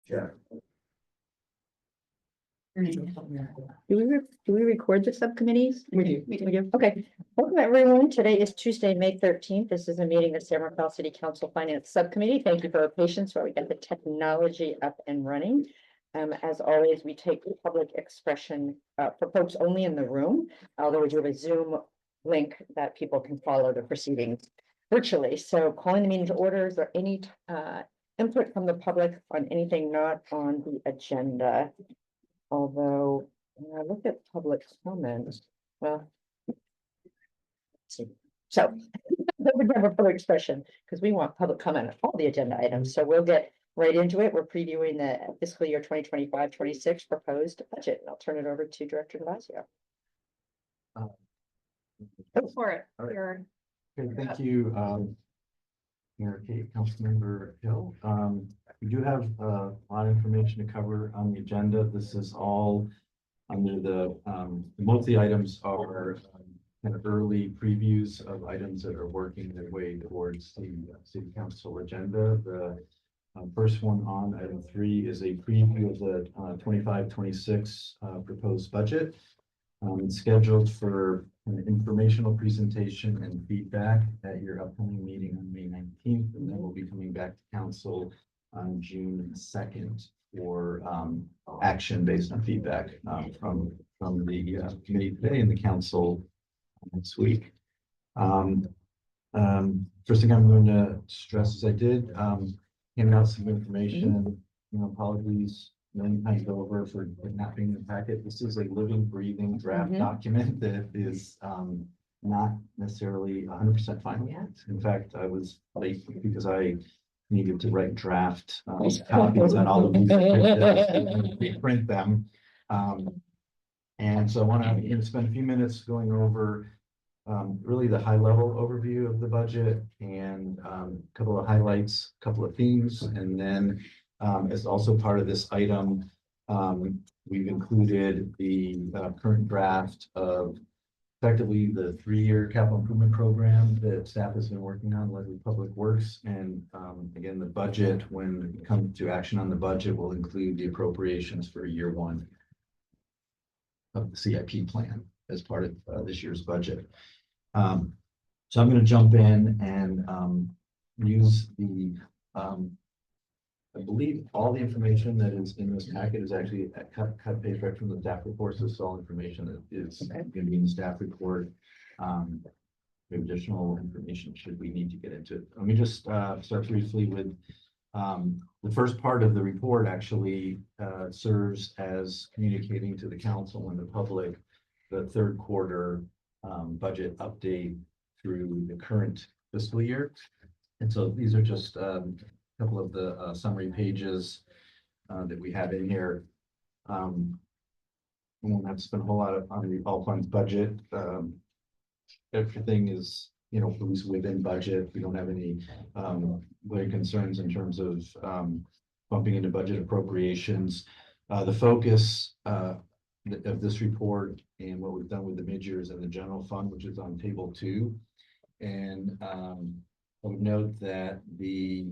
Sure. Do we record the subcommittees? We do. We do. Okay. Welcome, everyone. Today is Tuesday, May 13th. This is a meeting of San Rafael City Council Finance Subcommittee. Thank you for your patience while we get the technology up and running. As always, we take public expression for folks only in the room, although we do have a Zoom link that people can follow the proceedings virtually. So calling the meeting to order, is there any input from the public on anything not on the agenda? Although, when I look at public comments, well. let's see. So, we have a public expression, because we want public comment on all the agenda items, so we'll get right into it. We're previewing the fiscal year 2025-26 proposed budget, and I'll turn it over to Director Devasio. Go for it. All right. You're- Okay, thank you, Mayor Kate, Councilmember Hill. We do have a lot of information to cover on the agenda. This is all under most of the items are kind of early previews of items that are working their way towards the city council agenda. The first one on item 3 is a preview of the 25-26 proposed budget. It's scheduled for an informational presentation and feedback at your upcoming meeting on May 19th, and then we'll be coming back to council on June 2nd for action based on feedback from the committee today and the council next week. First thing I'm going to stress is I did hand out some information. Apologies many times over for not being in the packet. This is a living, breathing draft document that is not necessarily 100% final yet. In fact, I was late because I needed to write draft copies on all of these, print them. And so I want to spend a few minutes going over really the high level overview of the budget and a couple of highlights, a couple of themes, and then as also part of this item, we've included the current draft of effectively the 3-year capital improvement program that staff has been working on, led with Public Works. And again, the budget, when it comes to action on the budget, will include the appropriations for year 1 of the CIP plan as part of this year's budget. So I'm going to jump in and use the I believe all the information that is in this packet is actually cut paste right from the staff report. So it's all information that is going to be in the staff report. We have additional information should we need to get into it. Let me just start briefly with the first part of the report actually serves as communicating to the council and the public the third quarter budget update through the current fiscal year. And so these are just couple of the summary pages that we have in here. We won't have to spend a whole lot on the all funds budget. Everything is, within budget. We don't have any glaring concerns in terms of bumping into budget appropriations. The focus of this report and what we've done with the mid-years and the general fund, which is on table 2. And I would note that the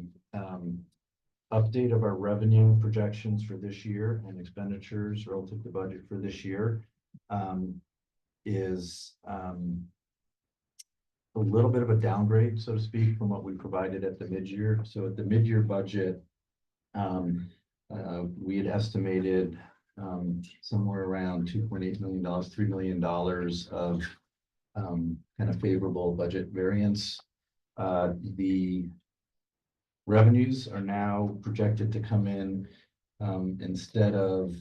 update of our revenue projections for this year and expenditures relative to budget for this year is a little bit of a downgrade, so to speak, from what we provided at the mid-year. So at the mid-year budget, we had estimated somewhere around $2.8 million, $3 million of kind of favorable budget variance. The revenues are now projected to come in instead of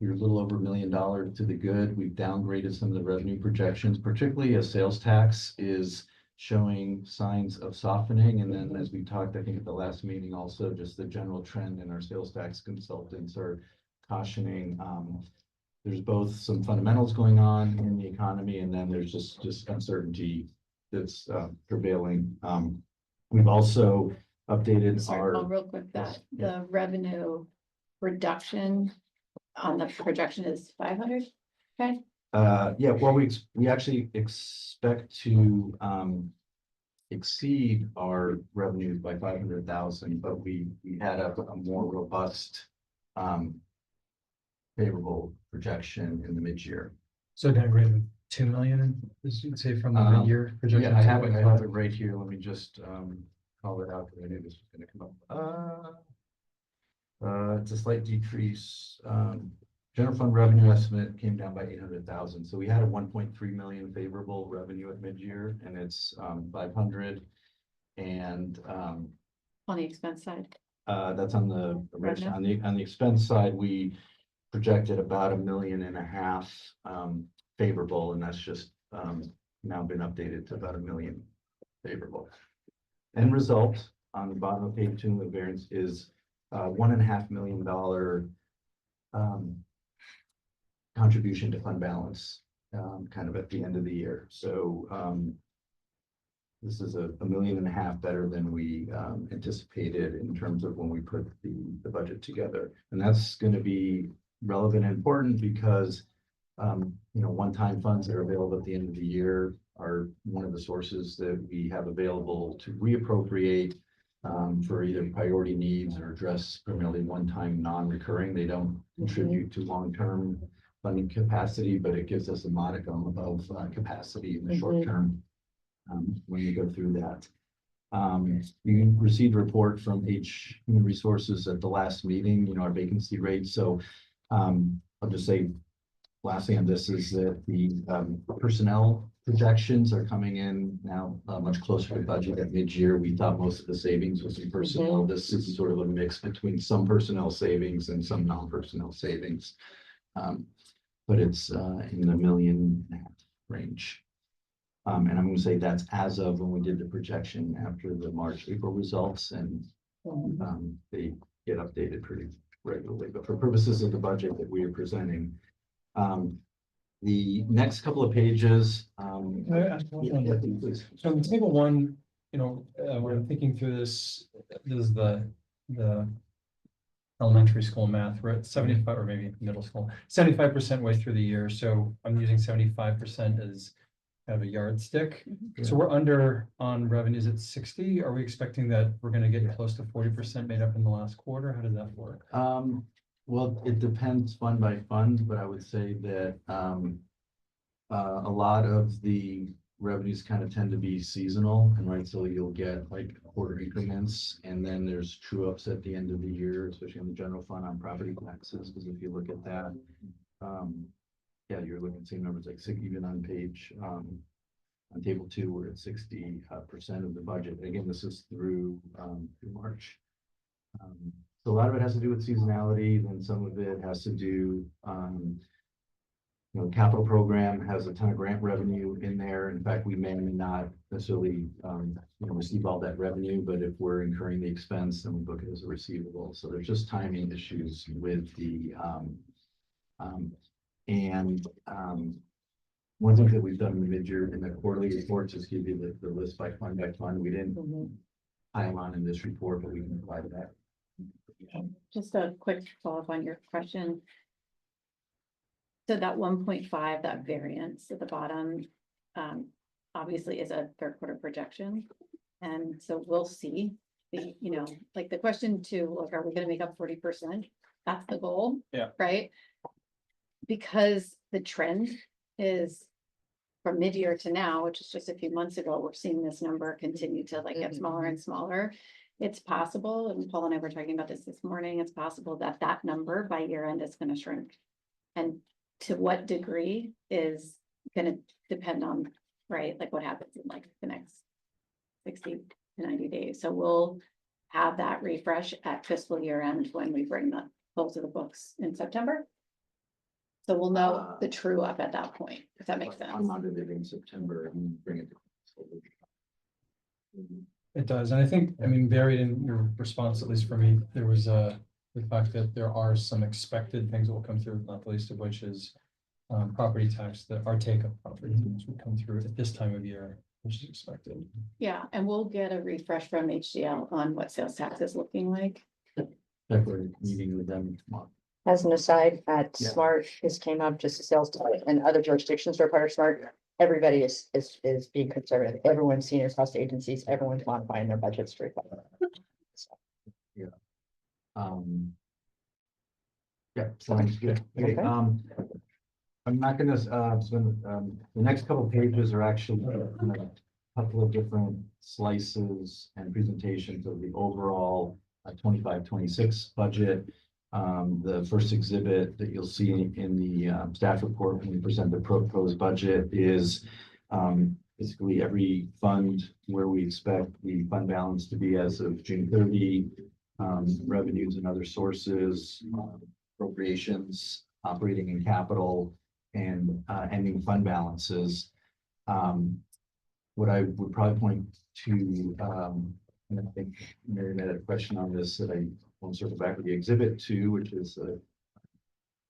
we're a little over $1 million to the good. We've downgraded some of the revenue projections, particularly as sales tax is showing signs of softening. And then as we talked, I think at the last meeting, also just the general trend in our sales tax consultants are cautioning. There's both some fundamentals going on in the economy, and then there's just uncertainty that's prevailing. We've also updated our real quick that the revenue reduction on the projection is 500. Okay. yeah, well, we actually expect to exceed our revenues by 500,000, but we had a more robust favorable projection in the mid-year. So downgraded 2 million, as you'd say, from the mid-year projection. Yeah, I to have it 0.5. right here. Let me just call it out, because I knew this was gonna come up. It's a slight decrease. General fund revenue estimate came down by 800,000. So we had a 1.3 million favorable revenue at mid-year, and it's 500. And On the expense side. that's on the Revenue. on the expense side, we projected about 1.5 million favorable, and that's just now been updated to about 1 million favorable. End result on the bottom of page 2, the variance is $1.5 million contribution to fund balance, kind of at the end of the year. So this is a 1.5 million better than we anticipated in terms of when we put the budget together. And that's going to be relevant and important because one-time funds that are available at the end of the year are one of the sources that we have available to reappropriate for either priority needs or address primarily one-time non-recurring. They don't contribute to long-term funding capacity, but it gives us a modicum of capacity in the short term when you go through that. You received a report from Human Resources at the last meeting, our vacancy rate. So I'll just say, lastly on this is that the personnel projections are coming in now much closer to budget at mid-year. We thought most of the savings was in personnel. This is sort of a mix between some personnel savings and some non-personnel savings. But it's in the 1.5 million range. And I'm going to say that's as of when we did the projection after the March, April results, and they get updated pretty regularly. But for purposes of the budget that we are presenting, the next couple of pages. Can I ask one more? Yeah, please. So in table 1, when I'm thinking through this is the elementary school math. We're at 75, or maybe middle school, 75% way through the year. So I'm using 75% as kind of a yardstick. So we're under on revenues at 60. Are we expecting that we're going to get close to 40% made up in the last quarter? How does that work? Well, it depends fund by fund, but I would say that a lot of the revenues kind of tend to be seasonal, and right, so you'll get like quarter increments, and then there's true ups at the end of the year, especially on the general fund on property taxes, because if you look at that, yeah, you're looking at the same numbers, like even on page on table 2, we're at 60% of the budget. Again, this is through March. So a lot of it has to do with seasonality, then some of it has to do, capital program has a ton of grant revenue in there. In fact, we may or may not necessarily, receive all that revenue, but if we're incurring the expense, then we book it as a receivable. So there's just timing issues with the, one thing that we've done in the mid-year in the quarterly reports is give you the list by fund by fund. We didn't pile on in this report, but we can provide that. Just a quick follow-up on your question. So that 1.5, that variance at the bottom, obviously is a third quarter projection. And so we'll see the question too, like, are we going to make up 40%? That's the goal. Yeah. Right. Because the trend is from mid-year to now, which is just a few months ago, we're seeing this number continue to get smaller and smaller. It's possible, and Paul and I were talking about this morning, it's possible that that number by year end is going to shrink. And to what degree is going to depend on, right, like what happens in the next 60 to 90 days. So we'll have that refresh at fiscal year end when we bring the close of the books in September. So we'll know the true up at that point, if that makes sense. I'm audited in September and bring it to. It does. And I think, buried in your response, at least for me, there was the fact that there are some expected things that will come through, not the least of which is property tax, that our take of property tax would come through at this time of year, which is expected. Yeah, and we'll get a refresh from HDL on what sales tax is looking like. We're meeting with them tomorrow. As an aside, at Yeah. SMART, this came up just as sales tax and other jurisdictions are part of SMART. everybody is being conservative. Everyone's senior cost agencies, everyone's modifying their budgets to reflect that. Um. Yeah, sounds good. Okay, Okay. I'm not gonna, spend, the next couple pages are actually a couple of different slices and presentations of the overall 25-26 budget. The first exhibit that you'll see in the staff report when we present the proposed budget is basically every fund where we expect the fund balance to be as of June 30, revenues and other sources, appropriations, operating and capital, and ending fund balances. What I would probably point to, and I think Mary had a question on this that I want to circle back with the exhibit 2, which is the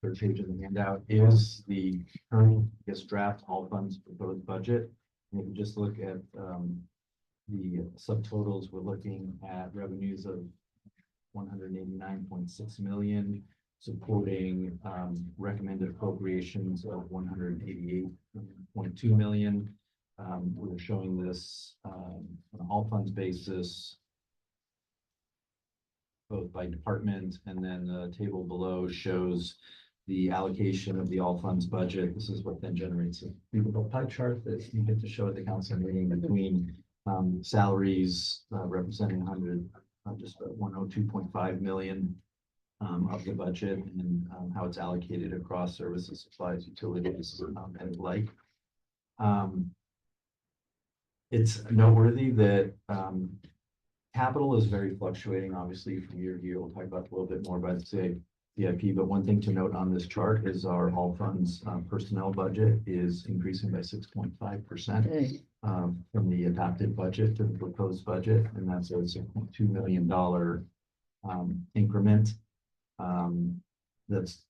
third page of the handout, is the current, I guess, draft all funds proposed budget. And if you just look at the subtotals, we're looking at revenues of 189.6 million, supporting recommended appropriations of 188.2 million. We're showing this on an all funds basis, both by department, and then the table below shows the allocation of the all funds budget. This is what then generates a beautiful pie chart that you get to show at the council meeting between salaries representing 102.5 million of the budget, and how it's allocated across services, supplies, utilities, and the like. It's noteworthy that capital is very fluctuating, obviously, from year to year. We'll talk about a little bit more about, say, CIP, but one thing to note on this chart is our all funds personnel budget is increasing by 6.5% from the adopted budget to the proposed budget, and that's a $6.2 million increment. That's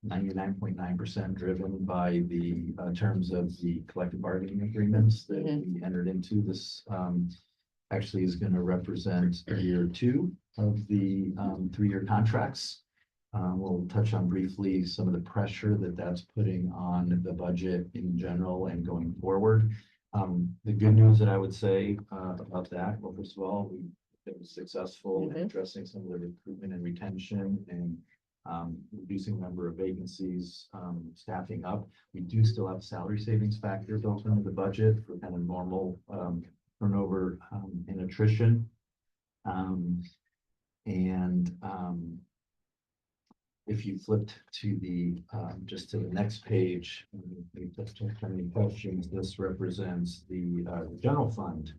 99.9% driven by the terms of the collective bargaining agreements that we entered into. This actually is going to represent year 2 of the 3-year contracts. We'll touch on briefly some of the pressure that that's putting on the budget in general and going forward. The good news that I would say about that, well, first of all, we've been successful in addressing some of the recruitment and retention and reducing the number of vacancies, staffing up. We do still have salary savings factor built into the budget for kind of normal turnover and attrition. If you flipped to the just to the next page, any questions, this represents the general fund,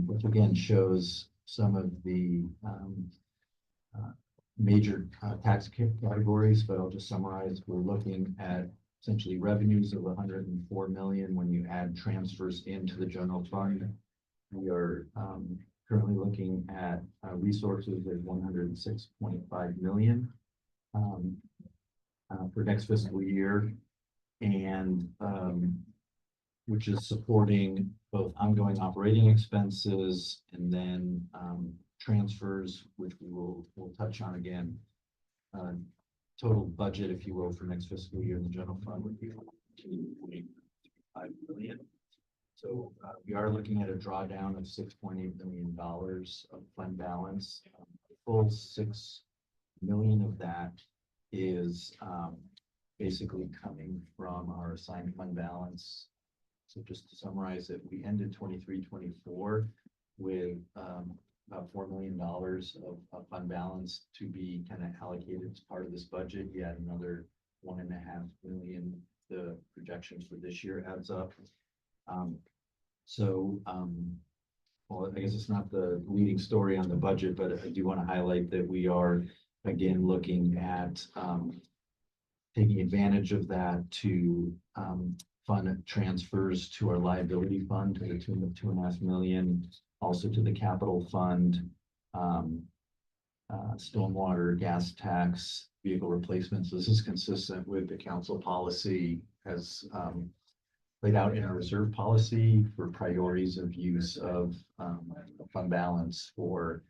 which again shows some of the major tax categories, but I'll just summarize. We're looking at essentially revenues of 104 million when you add transfers into the general fund. We are currently looking at resources of 106.5 million for next fiscal year, and which is supporting both ongoing operating expenses and then transfers, which we'll touch on again. Total budget, if you will, for next fiscal year in the general fund would be 5 million. So we are looking at a drawdown of $6.8 million of fund balance. The full 6 million of that is basically coming from our assigned fund balance. So just to summarize it, we ended 23-24 with about $4 million of fund balance to be kind of allocated as part of this budget. You add another 1.5 million. The projections for this year adds up. Well, I guess it's not the leading story on the budget, but I do want to highlight that we are again looking at taking advantage of that to fund transfers to our liability fund to the tune of 2.5 million, also to the capital fund, stormwater, gas tax, vehicle replacements. This is consistent with the council policy as laid out in our reserve policy for priorities of use of fund balance for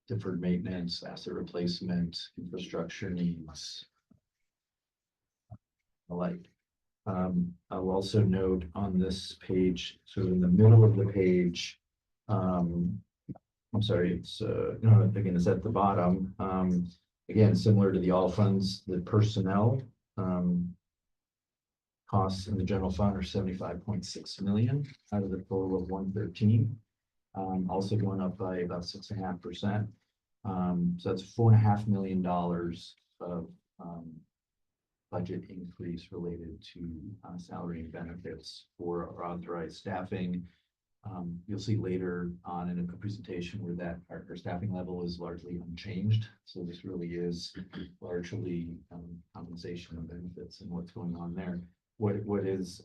deferred maintenance, asset replacement, infrastructure needs, the like. I'll also note on this page, sort of in the middle of the page, I'm sorry, it's, no, again, it's at the bottom. Again, similar to the all funds, the personnel, costs in the general fund are 75.6 million out of the total of 113. Also going up by about 6.5%. So that's $4.5 million of, budget increase related to salary and benefits for our authorized staffing. You'll see later on in a presentation where that our staffing level is largely unchanged. So this really is largely compensation and benefits and what's going on there. What is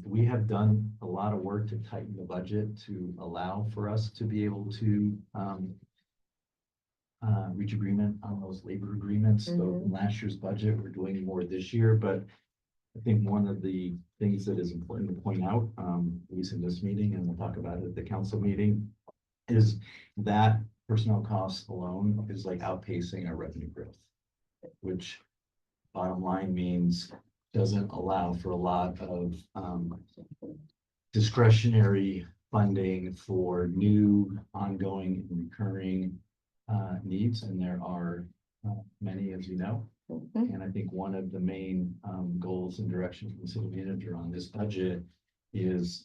we have done a lot of work to tighten the budget to allow for us to be able to reach agreement on those labor agreements. So in last year's budget, we're doing more this year, but I think one of the things that is important to point out, at least in this meeting, and we'll talk about it at the council meeting, is that personnel costs alone is like outpacing our revenue growth, which bottom line means doesn't allow for a lot of discretionary funding for new, ongoing, and recurring needs, and there are many, as you know. And I think one of the main goals and directions from the city manager on this budget is,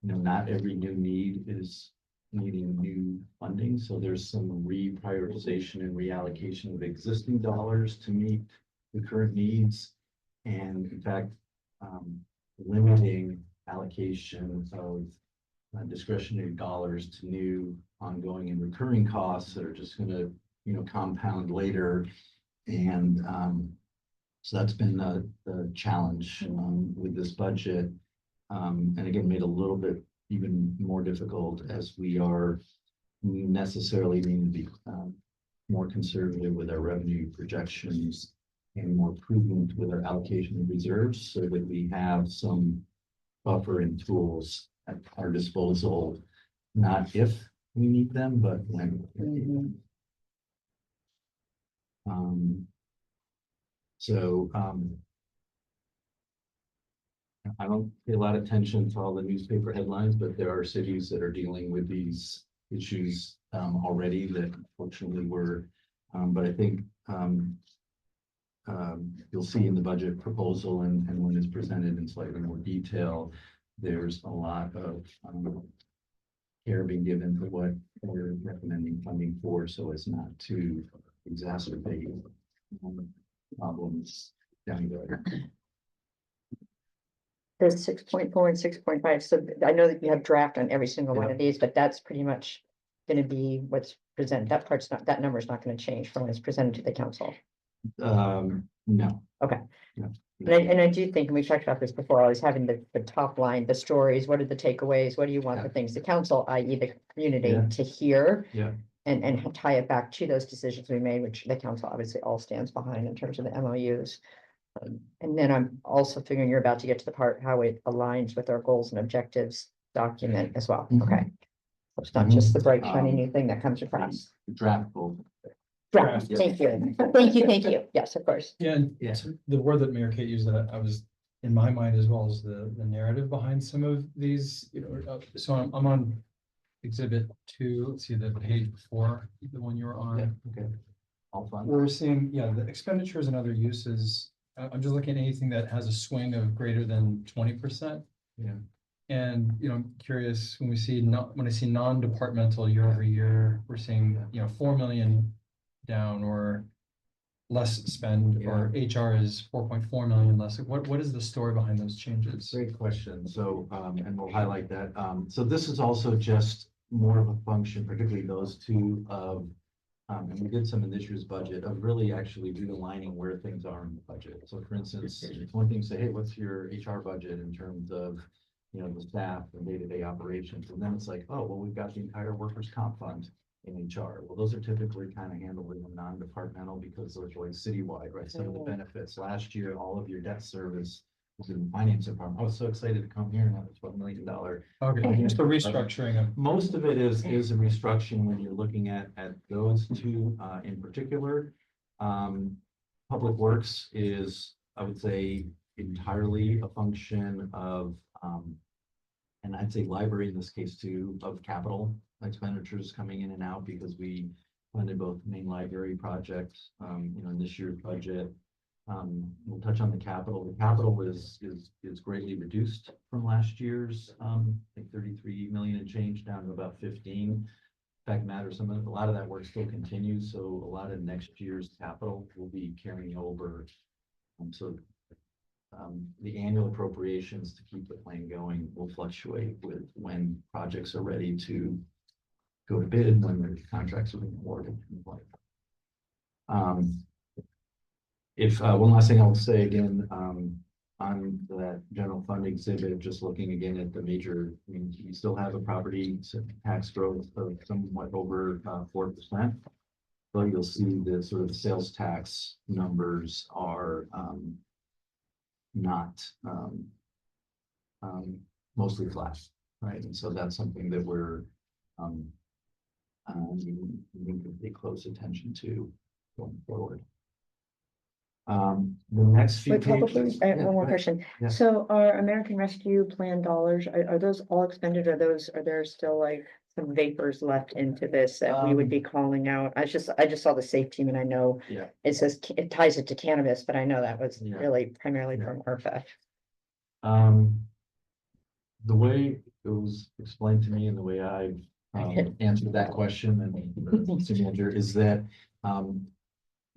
not every new need is needing new funding. So there's some reprioritization and reallocation of existing dollars to meet the current needs. And in fact, limiting allocation of discretionary dollars to new, ongoing, and recurring costs that are just going to, compound later. And so that's been the challenge with this budget. And again, made a little bit even more difficult as we are necessarily needing to be more conservative with our revenue projections and more prudent with our allocation of reserves so that we have some buffer and tools at our disposal, not if we need them, but when we need them. I don't pay a lot of attention to all the newspaper headlines, but there are cities that are dealing with these issues already that fortunately were, but I think you'll see in the budget proposal and when it's presented in slightly more detail, there's a lot of care being given to what we're recommending funding for, so as not to exacerbate problems down the road. There's 6.4 and 6.5. So I know that you have draft on every single one of these, but that's pretty much going to be what's presented. That part's not, that number's not going to change from when it's presented to the council. No. Okay. No. And I do think, and we've talked about this before, always having the top line, the stories, what are the takeaways? What do you want the things, the council, i.e. the community to hear? Yeah. And tie it back to those decisions we made, which the council obviously all stands behind in terms of the MOUs. And then I'm also figuring you're about to get to the part how it aligns with our goals and objectives document as well. Okay. So it's not just the bright shiny new thing that comes across. Draft goal. Draft, thank you. Thank you. Yes, of course. Yeah, and the word that Mayor Kate used that I was in my mind as well as the narrative behind some of these, so I'm on exhibit 2. Let's see the page before the one you were on. Yeah, okay. All fun. We're seeing, the expenditures and other uses. I'm just looking at anything that has a swing of greater than 20%. Yeah. And, I'm curious when we see when I see non-departmental year over year, we're seeing, 4 million down or less spend, or HR is 4.4 million less. What is the story behind those changes? Great question. So, and we'll highlight that. So this is also just more of a function, particularly those two of, and we did some in this year's budget of really actually realigning where things are in the budget. So for instance, it's one thing to say, hey, what's your HR budget in terms of, the staff and day-to-day operations? And then it's like, oh, well, we've got the entire workers' comp fund in HR. Well, those are typically kind of handled in a non-departmental because those are like citywide, right? Some of the benefits last year, all of your debt service was in the finance department. I was so excited to come here and have a $12 million. Okay, just the restructuring of. Most of it is a restructuring when you're looking at those two in particular. Public Works is, I would say, entirely a function of, and I'd say library in this case too, of capital expenditures coming in and out because we funded both main library projects, in this year's budget. We'll touch on the capital. The capital is greatly reduced from last year's, I think 33 million and change down to about 15. Fact of the matter, a lot of that work still continues, so a lot of next year's capital will be carrying over. The annual appropriations to keep the plan going will fluctuate with when projects are ready to go to bid, when the contracts are being awarded. If one last thing I will say again, on that general fund exhibit, just looking again at the major, you still have a property tax growth of somewhat over 4%. But you'll see the sort of sales tax numbers are not mostly flat, right? And so that's something that we're needing to pay close attention to going forward. The next few Wait, Papa, pages. I have Yeah, one more go ahead. question. Yeah. So our American Rescue Plan dollars, are those all expended? Are there still like some vapors left into this that we would be calling out? I just saw the safe team and I know Yeah. it says it ties it to cannabis, but I know that was Yeah. really primarily Yeah. from ARPA. The way it was explained to me and the way I've answered that question and the city manager is that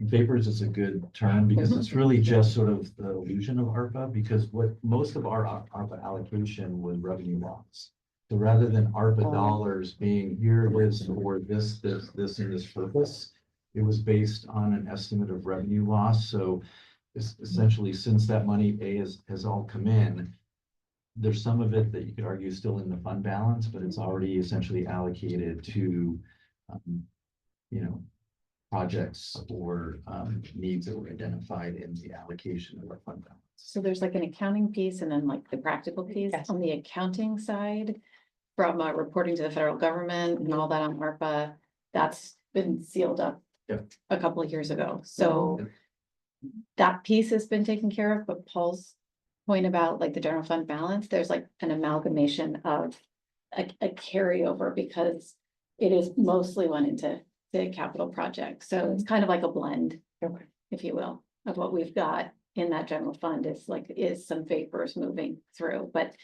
vapors is a good term because it's really just sort of the illusion of ARPA, because what most of our ARPA allocation was revenue loss. So rather than ARPA dollars being here it is for this, and this purpose, it was based on an estimate of revenue loss. So essentially, since that money has all come in, there's some of it that you could argue still in the fund balance, but it's already essentially allocated to, projects or needs that were identified in the allocation of our fund balance. So there's like an accounting piece and then like the practical piece. Yes. On the accounting side, from reporting to the federal government and all that on ARPA, that's been sealed up Yep. a couple of years ago. So that piece has been taken care of, but Paul's point about like the general fund balance, there's like an amalgamation of a carryover because it is mostly went into the capital project. So it's kind of like a blend, Okay. if you will, of what we've got in that general fund is some vapors moving through, but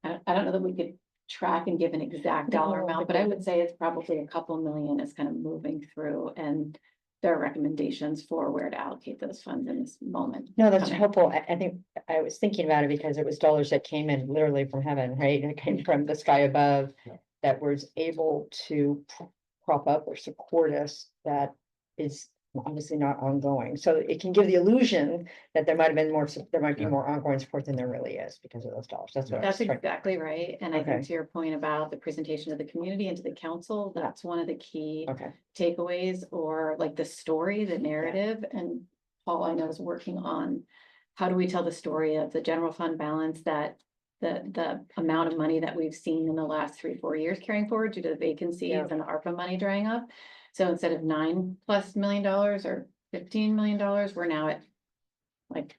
I don't know that we could track and give an exact dollar No, amount, but I would say it's probably a couple million is kind of moving through, and there are recommendations for where to allocate those funds in this moment. No, that's coming. helpful. I think I was thinking about it because it was dollars that came in literally from heaven, right? And it came from the sky above that was able to prop up or support us. That is obviously not ongoing. So it can give the illusion that there might have been more, there might be more ongoing support than there really is because of those dollars. That's what I was That's trying. exactly right. And I think Okay. to your point about the presentation to the community and to the council, that's one of the key Okay. takeaways, or like the story, the narrative. And Paul, I know, is working on how do we tell the story of the general fund balance, that the amount of money that we've seen in the last 3-4 years carrying forward due to the vacancies Yeah. and the ARPA money drying up. So instead of $9+ million or $15 million, we're now at like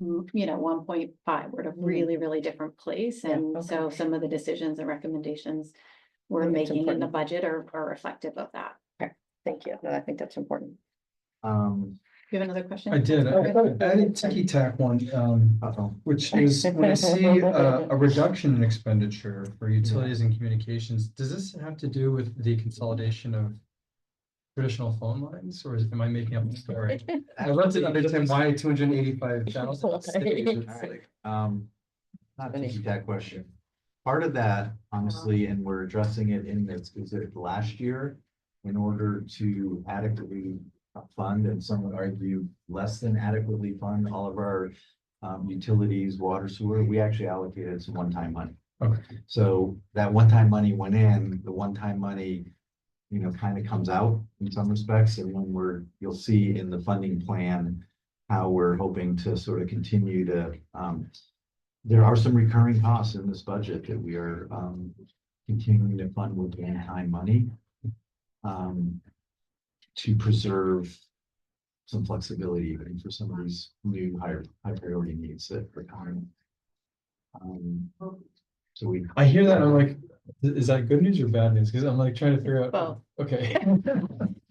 1.5. We're at a really, really different place. Yeah, And so okay. some of the decisions and recommendations we're I think that's making in the important. budget are reflective of that. Thank you. No, I think that's important. You have another question? I did. Oh, go I had a ticky tack one, which is when I see a reduction in expenditure for utilities and communications, does this have to do with the consolidation of traditional phone lines, or am I making up the story? I love to understand why 285,000. Not to keep that question. Part of that, honestly, and we're addressing it in this, is that last year, in order to adequately fund, and some would argue less than adequately fund all of our utilities, water, sewer, we actually allocated some one-time money. Okay. So that one-time money went in, the one-time money, kind of comes out in some respects, and when you'll see in the funding plan how we're hoping to sort of continue to, there are some recurring costs in this budget that we are continuing to fund with one-time money to preserve some flexibility even for some of these new high priority needs that we're coming. So we, I hear that and I'm like, is that good news or bad news? Because I'm like trying to figure out. Both. Okay.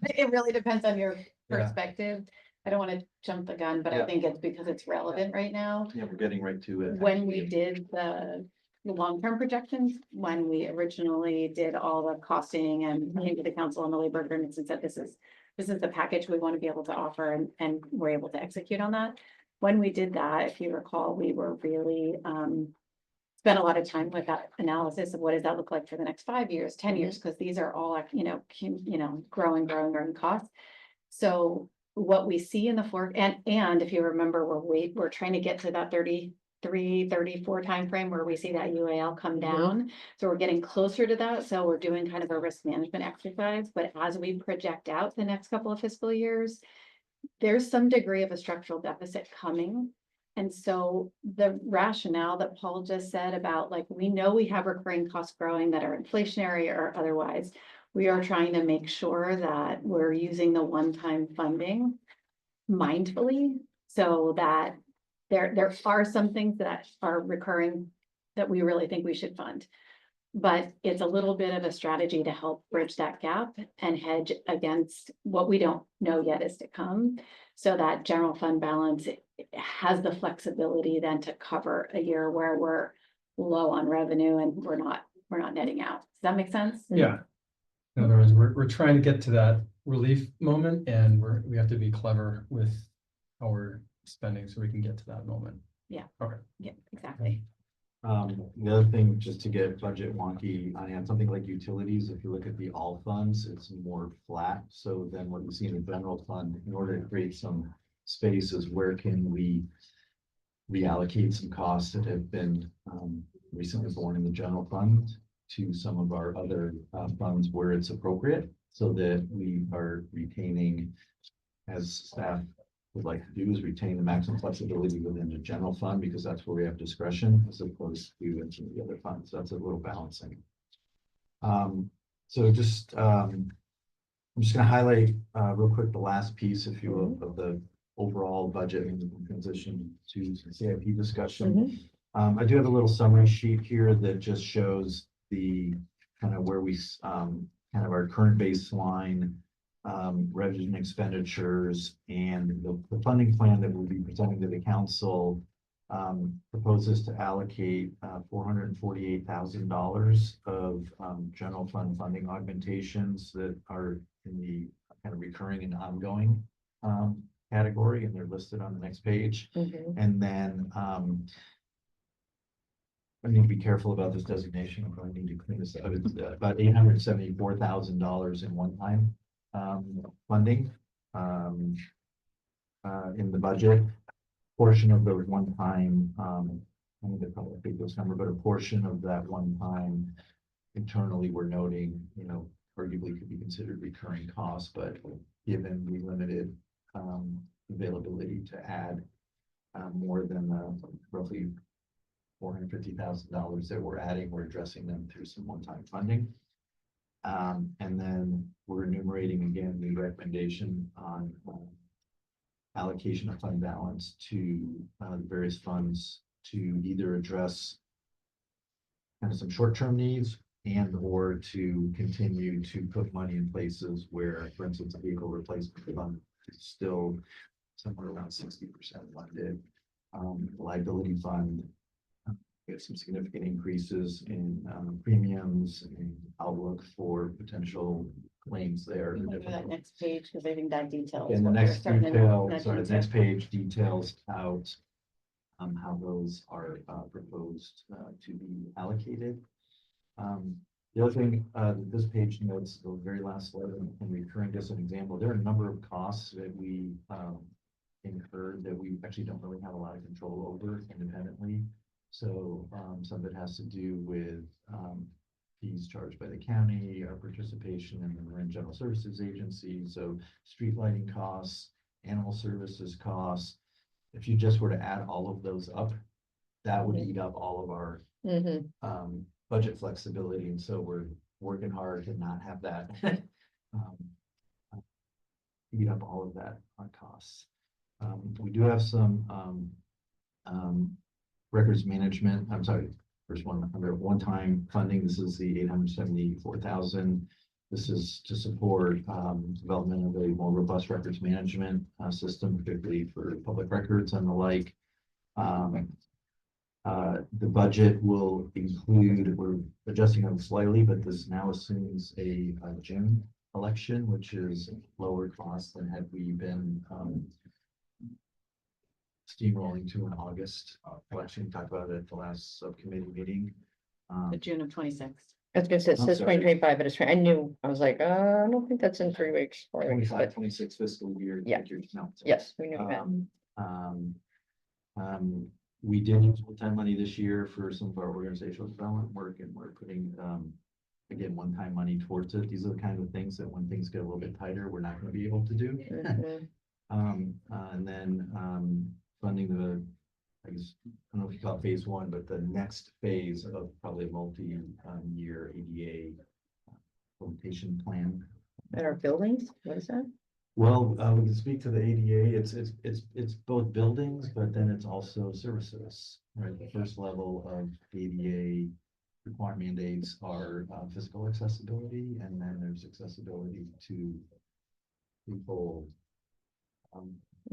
It really depends on your Yeah. perspective. I don't want to jump the gun, but I Yeah. think it's because it's relevant right now. yeah, we're getting right to it. When we did the long-term projections, when we originally did all the costing and came to the council on the labor agreements and said, this is the package we want to be able to offer, and we're able to execute on that. When we did that, if you recall, we were really, spent a lot of time with that analysis of what does that look like for the next 5 years, 10 years, because these are all, growing costs. So what we see in the and if you remember, we're trying to get to that 34 timeframe where we see that UAL come down. So we're getting closer to that. So we're doing kind of a risk management exercise, but as we project out the next couple of fiscal years, there's some degree of a structural deficit coming. And so the rationale that Paul just said about, like, we know we have recurring costs growing that are inflationary or otherwise. We are trying to make sure that we're using the one-time funding mindfully, so that there are some things that are recurring that we really think we should fund. But it's a little bit of a strategy to help bridge that gap and hedge against what we don't know yet is to come. So that general fund balance has the flexibility then to cover a year where we're low on revenue and we're not netting out. Does that make sense? Yeah. In other words, we're trying to get to that relief moment, and we have to be clever with how we're spending so we can get to that moment. Yeah. Okay. Yeah, exactly. The other thing, just to get budget wonky, on something like utilities, if you look at the all funds, it's more flat. So then what you see in the general fund, in order to create some space, is where can we reallocate some costs that have been recently born in the general fund to some of our other funds where it's appropriate, so that we are retaining, as staff would like to do, is retain the maximum flexibility within the general fund, because that's where we have discretion as opposed to in some of the other funds. That's a little balancing. So just I'm just going to highlight real quick the last piece, if you will, of the overall budget and transition to CIP discussion. I do have a little summary sheet here that just shows the kind of where we kind of our current baseline revenue and expenditures, and the funding plan that we'll be presenting to the council proposes to allocate $448,000 of general fund funding augmentations that are in the kind of recurring and ongoing category, and they're listed on the next page. And then I need to be careful about this designation. I'm going to need to clean this up. It's about $874,000 in one-time funding in the budget. Portion of the one-time, I need to probably take this number, but a portion of that one-time internally we're noting, arguably could be considered recurring costs, but given the limited availability to add more than roughly $450,000 that we're adding, we're addressing them through some one-time funding. And then we're enumerating again the recommendation on allocation of fund balance to the various funds to either address kind of some short-term needs and or to continue to put money in places where, for instance, a vehicle replacement fund is still somewhere around 60% funded. Liability fund, we have some significant increases in premiums and outlook for potential claims there. You want to do that next page, because I think that details. And the what we're next starting to detail, nudge sorry, the into. next page details out how those are proposed to be allocated. The other thing that this page notes, the very last slide, and recurring, just an example, there are a number of costs that we incurred that we actually don't really have a lot of control over independently. So some of it has to do with fees charged by the county, our participation in the Marin General Services Agency, so street lighting costs, animal services costs. If you just were to add all of those up, that would eat up all of our budget flexibility, and so we're working hard to not have that eat up all of that on costs. We do have some records management, I'm sorry, first one, under one-time funding, this is the 874,000. This is to support development of a more robust records management system, particularly for public records and the like. The budget will include, we're adjusting them slightly, but this now assumes a June election, which is lower cost than had we been steamrolling to an August election. Talked about it at the last subcommittee meeting. The June of 26th. I was gonna say, it I'm says sorry. 2025, but it's, I knew, I was like, I don't think that's in 3 weeks, 4 weeks, 25, but 26 fiscal year. Yeah. No. yes, we knew that. We did use full-time money this year for some of our organizational development work, and we're putting, again, one-time money towards it. These are the kind of things that when things get a little bit tighter, we're not going to be able to do. Mhm. And then funding the, I guess, I don't know if you call it phase one, but the next phase of probably a multi-year ADA implementation plan. And our buildings, what is that? Well, we can speak to the ADA. It's both buildings, but then it's also services, right? The first level of ADA requirement mandates are physical accessibility, and then there's accessibility to people.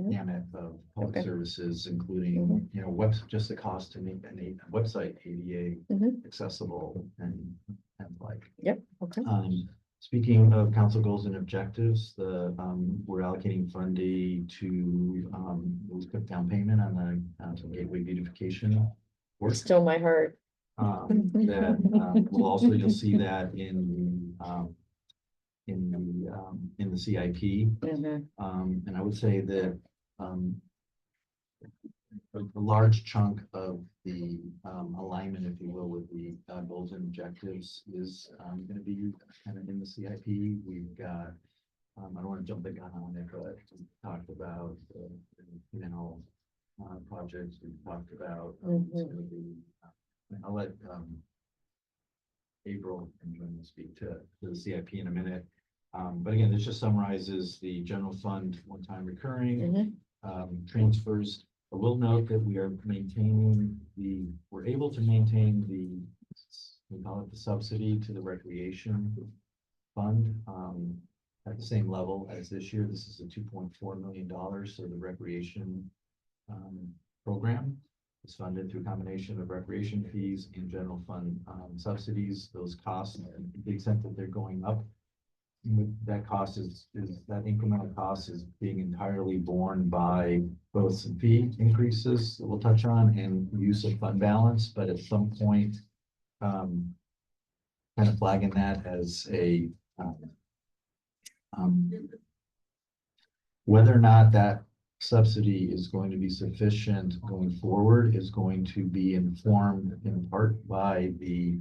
Gamut of public Okay. services, including, you know, just the cost to make a website ADA Mhm. accessible and like. Yep, okay. Speaking of council goals and objectives, we're allocating funding to put down payment on the gateway beautification work. Still my heart. That will also, you'll see that in the CIP. Mhm. And I would say that a large chunk of the alignment, if you will, with the goals and objectives is going to be kind of in the CIP. We've got, I don't want to jump the gun on it, but we talked about projects. We've talked about some of the, I'll let April and Joanne speak to the CIP in a minute. But again, this just summarizes the general fund one-time recurring transfers. I will note that we are maintaining we're able to maintain we call it the subsidy to the recreation fund at the same level as this year. This is a $2.4 million. So the recreation program is funded through a combination of recreation fees and general fund subsidies. Those costs, to the extent that they're going up, that cost is that incremental cost is being entirely borne by both some fee increases that we'll touch on and use of fund balance, but at some point, kind of flagging that as a whether or not that subsidy is going to be sufficient going forward is going to be informed in part by the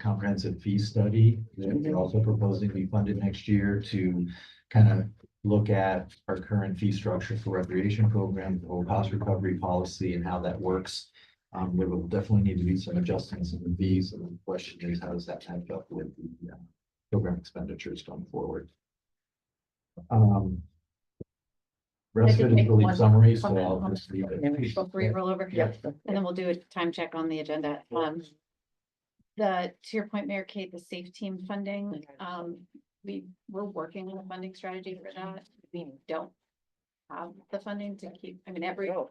comprehensive fee study that we're also proposing to be funded next year to kind of look at our current fee structure for recreation programs, the whole cost recovery policy and how that works. There will definitely need to be some adjustments in the fees, and the question is, how does that match up with the program expenditures going forward? Rest of it is really summary, so I'll just leave it. Before you roll over. Yep. And then we'll do a time check on the agenda. To your point, Mayor Kate, the Safe Team funding, we're working on a funding strategy for that. We don't have the funding to keep, I mean,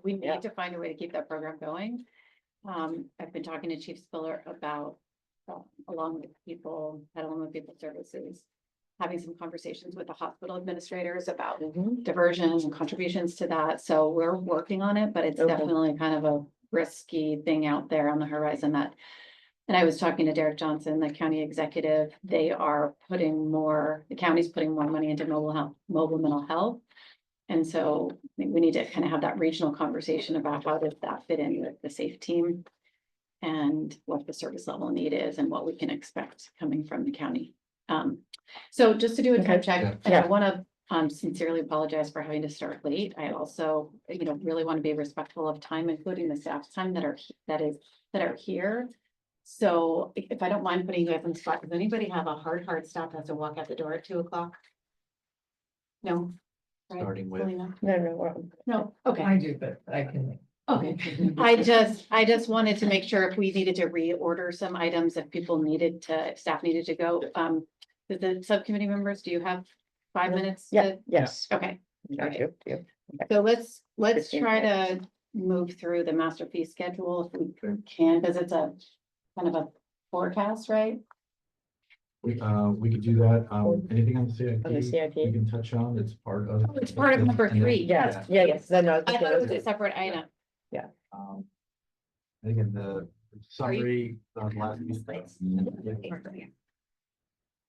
we need to find a way to keep that program going. I've been talking to Chief Spiller about, along with people services, having some conversations with the hospital administrators about diversions and contributions to that. So we're working on it, but it's definitely kind of a risky thing out there on the horizon and I was talking to Derek Johnson, the county executive. They are the county's putting more money into mobile mental health. And so I think we need to kind of have that regional conversation about how does that fit in with the Safe Team and what the service level need is and what we can expect coming from the county. So just to do a time check, and I want to sincerely apologize for having to start late. I also, really want to be respectful of time, including the staff's time that are here. So if I don't mind putting you guys on the spot, does anybody have a hard stop, has to walk out the door at 2 o'clock? No? Right, starting with. Selena? No, No, okay. I do, but I can. Okay, I just wanted to make sure if we needed to reorder some items, if people needed to, if staff needed to go, the subcommittee members, do you have 5 minutes? yeah, to- yes. Okay, I do, do. so let's 15 try to move through the master fee schedule if we can, because it's a kind of a forecast, right? We could do that. Anything on the CIP? On the CIP? We can touch on, it's part of. Oh, it's part of number and then- 3. Yes, yes, then no. I thought it was a separate item. I think in the summary, last piece.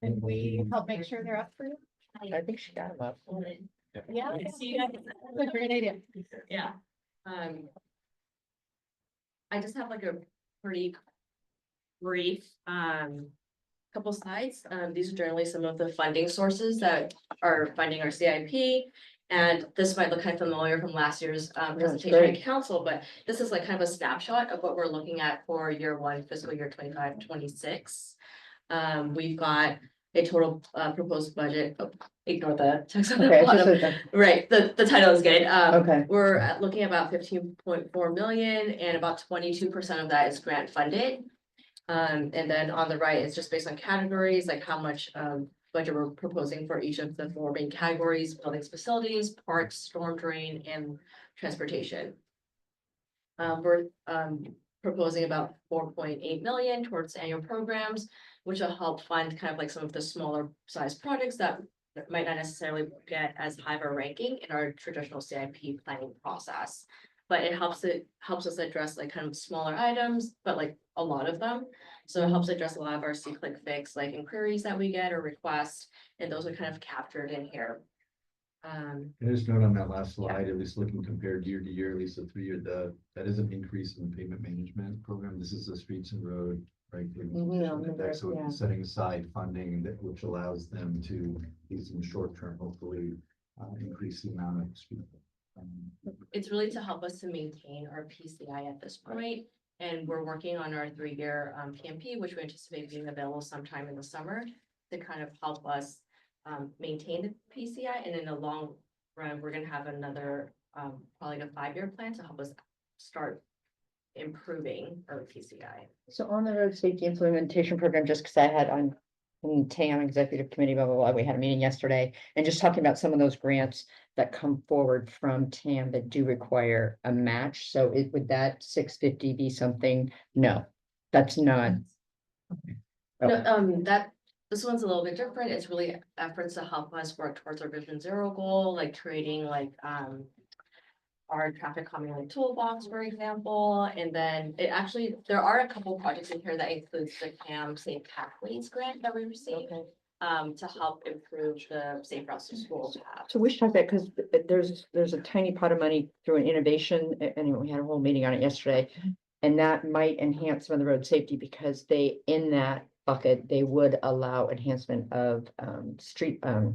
And we help make sure they're up for you? I think she got him up. Yeah. That's a great idea. Yeah. I just have like a pretty brief, couple slides. These are generally some of the funding sources that are funding our CIP. And this might look kind of familiar from last year's presentation great. at council, but this is like kind of a snapshot of what we're looking at for year 1, fiscal year 25-26. We've got a total proposed budget. Oh, ignore the text on the Okay, bottom. Right, the title is good. Okay. We're looking at about 15.4 million and about 22% of that is grant funded. And then on the right, it's just based on categories, like how much budget we're proposing for each of the 4 main categories: buildings, facilities, parks, storm drain, and transportation. We're proposing about 4.8 million towards annual programs, which will help fund kind of like some of the smaller size projects that might not necessarily get as high of a ranking in our traditional CIP planning process. But it helps us address like kind of smaller items, but like a lot of them. So it helps address a lot of our see-click fix like inquiries that we get or requests, and those are kind of captured in here. And just note on that last slide, at least looking compared year to year, at least the 3 year, that is an increase in the payment management program. This is the streets and road, right? So yeah. setting aside funding that, which allows them to, at least in the short term, hopefully, increase the amount of speed. It's really to help us to maintain our PCI at this point. And we're working on our 3-year PMP, which we anticipate being available sometime in the summer to kind of help us maintain the PCI. And in the long run, we're gonna have another probably a 5-year plan to help us start improving our PCI. So on the road safety implementation program, just because I had on TAM executive committee, blah, blah, blah, we had a meeting yesterday and just talking about some of those grants that come forward from TAM that do require a match. So would that 650 be something? No, that's not. No, this one's a little bit different. It's really efforts to help us work towards our Vision Zero goal, like creating like our traffic calming like toolbox, for example. And then it actually, there are a couple projects in here that includes the CAM Safe Pathways grant that we received to help improve the safe routes to school paths. So we should talk about, because there's a tiny pot of money through an innovation, and we had a whole meeting on it yesterday. And that might enhance some of the road safety because in that bucket, they would allow enhancement of street, the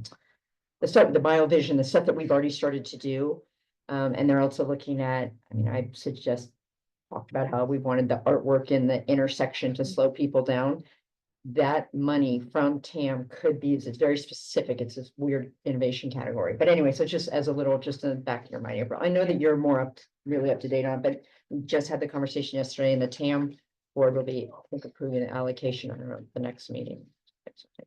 BioVision, the stuff that we've already started to do. And they're also looking at, I mean, I talked about how we wanted the artwork in the intersection to slow people down. That money from TAM could be used. It's very specific. It's this weird innovation category. But anyway, so just as a little, just in the back of your mind, April, I know that you're more really up to date on, but we just had the conversation yesterday and the TAM board will be, I think, approving the allocation on the next meeting.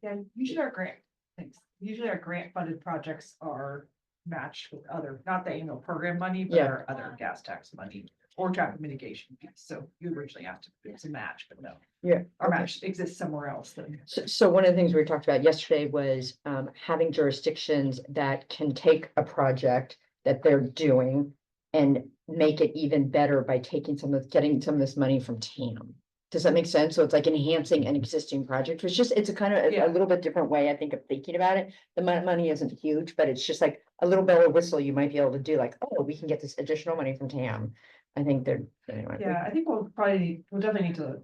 Yeah, usually our grant funded projects are matched with other, not the annual program money, but Yeah. our other gas tax money or traffic mitigation piece. So you originally have to, it's a match, but no. Yeah. Our okay. match exists somewhere else then. So one of the things we talked about yesterday was having jurisdictions that can take a project that they're doing and make it even better by getting some of this money from TAM. Does that make sense? So it's like enhancing an existing project, which it's a kind of a little bit different way, I think, of thinking about it. The money isn't huge, but it's just like a little bell or whistle you might be able to do, like, oh, we can get this additional money from TAM. I think anyway. Yeah, I think we'll definitely need to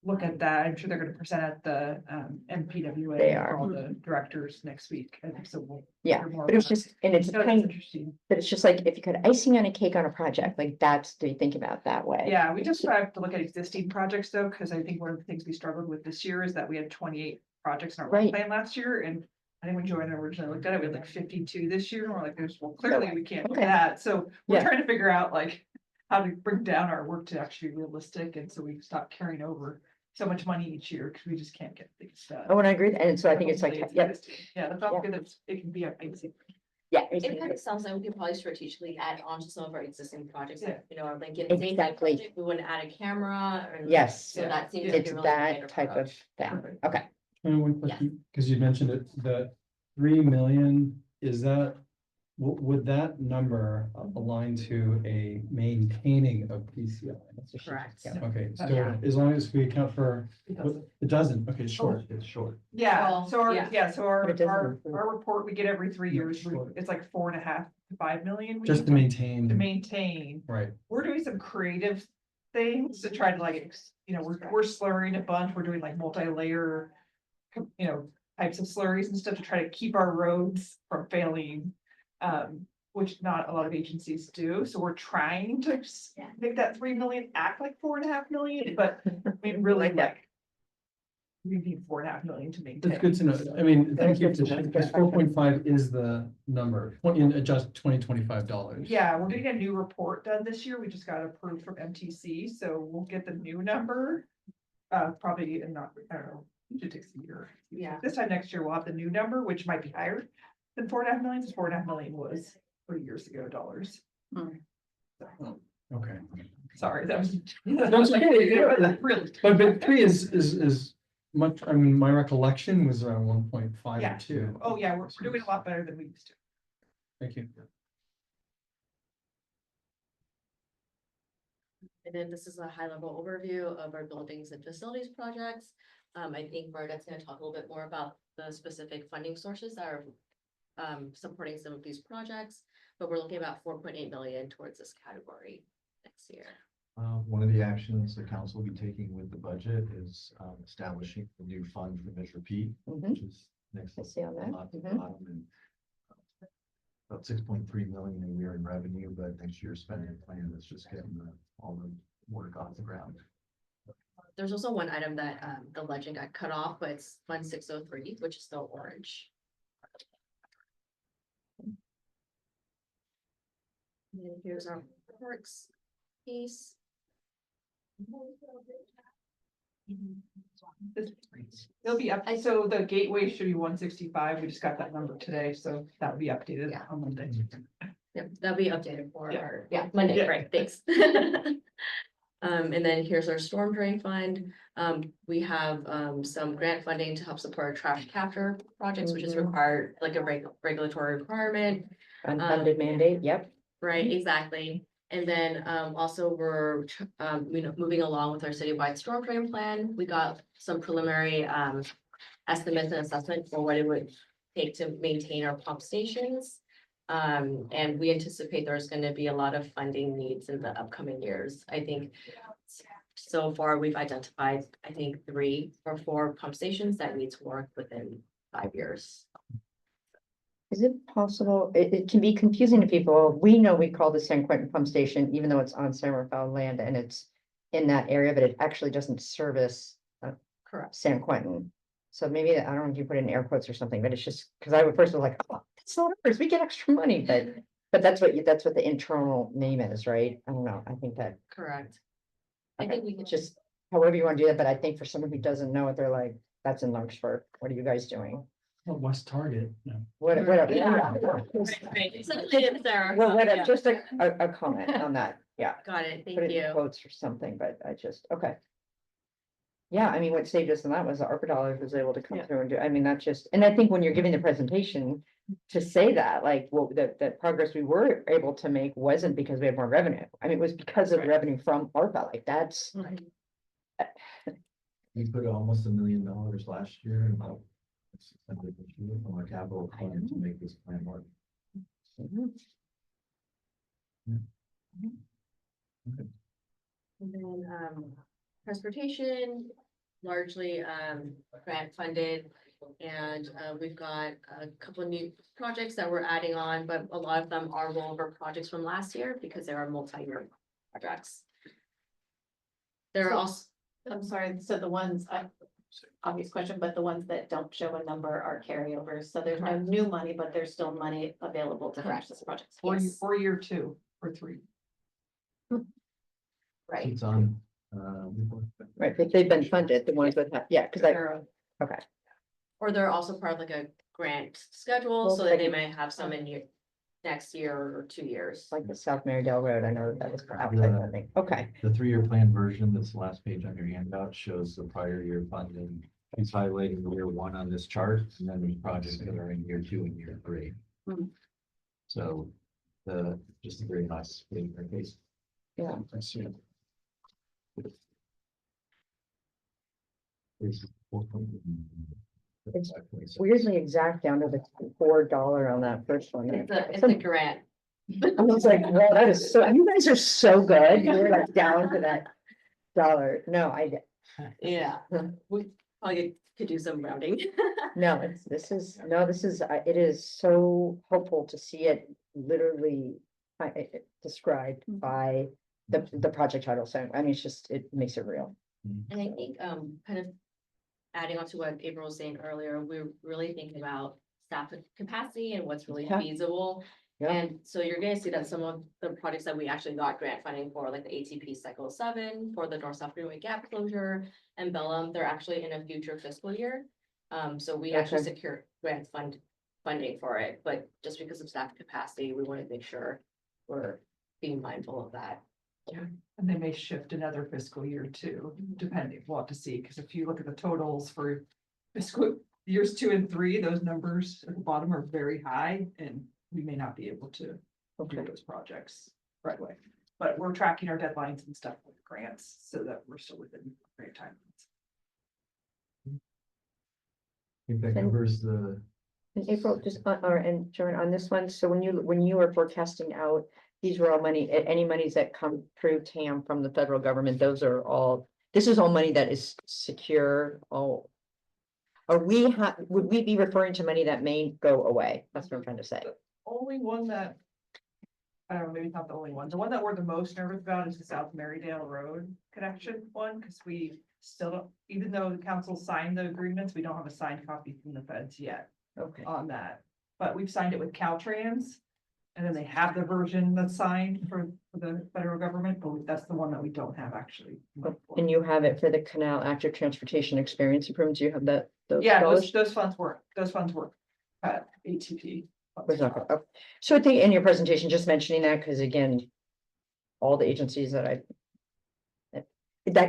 look at that. I'm sure they're gonna present at the MPWA. They for are. all the directors next week. And so we'll. Yeah, hear more but it was about just, and it's No, that's tiny, interesting. but it's just like, if you could icing on a cake on a project, like do you think about that way? Yeah, we just have to look at existing projects though, because I think one of the things we struggled with this year is that we had 28 projects in our work Right. plan last year, and I think when Joanna originally looked at it, we had like 52 this year, and we're like, well, clearly we can't do Okay. that, so we're Yeah. trying to figure out like. How to bring down our work to actually be realistic, and so we stopped carrying over so much money each year, because we just can't get things done. Oh, and I agree, and so I think it's like, Hopefully yeah, existing. Yeah, the fact that it can be amazing. yeah. It kind of sounds like we could probably strategically add on to some of our existing projects, Yeah. like, you know, our Lincoln. Exactly. We wouldn't add a camera. Or Yes. So Yeah. that seems. like It's a really that great type of approach. thing, Perfect. okay. One question, because you mentioned it, the 3 million, is that, would that number align to a maintaining of PCI? Correct. Yeah. Okay, Yeah. so as long as we account for, it doesn't, okay, sure. It's short. Yeah, Well, so our, yeah. yeah, so our, But it doesn't our, include- our report we get every 3 Yeah, years, sure. it's like 4.5 to 5 million. we Just use to maintain. To maintain, Right, we're doing some creative things to try to like, you know, we're slurring a bunch, we're doing like multi-layer. You know, types of slurries and stuff to try to keep our roads from failing. Which not a lot of agencies do, so we're trying to make that 3 million act like 4.5 million, but we really Like that. like. We need 4.5 million to maintain. that's good to know. I mean, thank you, That's good to know. because 4.5 is the number, in adjust $2025. Yeah, we're getting a new report done this year. We just got approved from MTC, so we'll get the new number. Probably in not, I don't know, it takes a year. Yeah. This time next year, we'll have the new number, which might be higher than 4.5 million, because 4.5 million was 3 years ago dollars. Okay, Sorry, that was. That's okay. Really. but 3 is much, I mean, my recollection was around 1.5 Yeah. or 2. Oh, yeah, we're doing a lot better than we used to. Thank you. And then this is a high level overview of our buildings and facilities projects. I think Bernadette's gonna talk a little bit more about the specific funding sources that are supporting some of these projects, but we're looking at about 4.8 million towards this category next year. One of the actions the council will be taking with the budget is establishing a new fund for Measure P, Mhm. which is next. I see on that. lot to the Mhm. bottom, and about 6.3 million a year in revenue, but next year's spending plan is just getting all the work off the ground. There's also one item that the legend got cut off, but it's Fund 603, which is still orange. And then here's our works piece. It'll be up, so the gateway should be 165. We just got that number today, so that'll be updated Yeah. on Monday. Yep, that'll be updated for Yeah. our, Monday, Yeah. right, thanks. And then here's our storm drain fund. We have some grant funding to help support trash capture projects, which is Mhm. required, like a regulatory requirement. Unfunded mandate, yep. Right, exactly. And then also we're moving along with our citywide storm drain plan. We got some preliminary estimates and assessment for what it would take to maintain our pump stations. And we anticipate there's gonna be a lot of funding needs in the upcoming years. I think so far we've identified, I think 3 or 4 pump stations that needs work within 5 years. Is it possible, it can be confusing to people, we know we call the San Quentin pump station, even though it's on San Rafael land and it's in that area, but it actually doesn't service Correct. San Quentin. So maybe, I don't know if you put in air quotes or something, but it's just, because I would first was like, oh, that's not ours, we get extra money, but that's what the internal name is, right? I don't know, I think that. Correct. I Okay, think we can just, however you want to do that, but I think for someone who doesn't know it, they're like, that's in Lawrenceburg, what are you guys doing? Oh, West Target, no. Whatever. Exactly, Sarah. Well, whatever, Yeah. just a comment on that, yeah. Got it, Put thank it in you. quotes or something, but I just, okay. Yeah, I mean, what saved us in that was the ARPA dollars was able to come Yeah. through and do, I mean, that's just, and I think when you're giving the presentation. To say that, like, well, the progress we were able to make wasn't because we had more revenue, I mean, it was because of Right. revenue from ARPA, like, that's. We put almost $1 million last year and about 600 this year from our capital fund to make this plan work. Mhm. And then, transportation, largely, grant funded. And, we've got a couple of new projects that we're adding on, but a lot of them are rollover projects from last year because they are multi-year projects. There are So- also, I'm sorry, so the ones, obvious question, but the ones that don't show a number are carryovers, so there's no new money, but there's still money available to finish this project. Yes. Or year 2 or 3. Right. It's on, Right, if they've been funded, the ones that have, yeah, because I, They're, okay. Or they're also part of like a grant schedule, Well, so that they maybe- may have some in year, next year or 2 years. Like the South Marydale Road, I know that was for outside Yeah. funding, okay. the 3-year plan version, that's the last page on your handout, shows the prior year funding. He's highlighting year 1 on this chart, and then there's projects that are in year 2 and year 3. Mhm. So, just a very nice case. Yeah. I see. It's weirdly exact down to the $4 on that first one. It's a grant. I was like, wow, that is so, you guys are so good. You're like down to that dollar. No, Yeah, we probably could do some rounding. no, this is, it is so hopeful to see it literally described Mhm. by the project title. So, I mean, it's just, it makes it real. And I think, kind of adding on to what April was saying earlier, we're really thinking about staff capacity and what's really Yeah. feasible. Yeah. And so you're gonna see that some of the projects that we actually got grant funding for, like the ATP Cycle 7, for the North South Greenway Gap closure and Bellum, they're actually in a future fiscal year. So we actually Okay. secure grant funding for it, but just because of staff capacity, we want to make sure we're being mindful of that. and they may shift another fiscal year too, depending, we'll have to see, because if you look at the totals for fiscal years 2 and 3, those numbers at the bottom are very high, and we may not be able to Okay. do those projects right away. But we're tracking our deadlines and stuff with grants, so that we're still within grant timelines. I think that covers the, And April, just, and Sharon, on this one, so when you were forecasting out, these were all money, any monies that come through TAM from the federal government, those are all, this is all money that is secure, all. Would we be referring to money that may go away? That's what I'm trying to say. Only one that, I don't know, maybe it's not the only one. The one that we're the most nervous about is the South Marydale Road connection one, because we still don't, even though the council signed the agreements, we don't have a signed copy from the feds yet Okay. on that. But we've signed it with Caltrans, and then they have the version that's signed for the federal government, but that's the one that we don't have actually. And you have it for the Canal Active Transportation Experience Improvements, you have that? Yeah, dollars? those funds work at ATP. Was not gonna- oh. So I think in your presentation, just mentioning that, because again, all the agencies that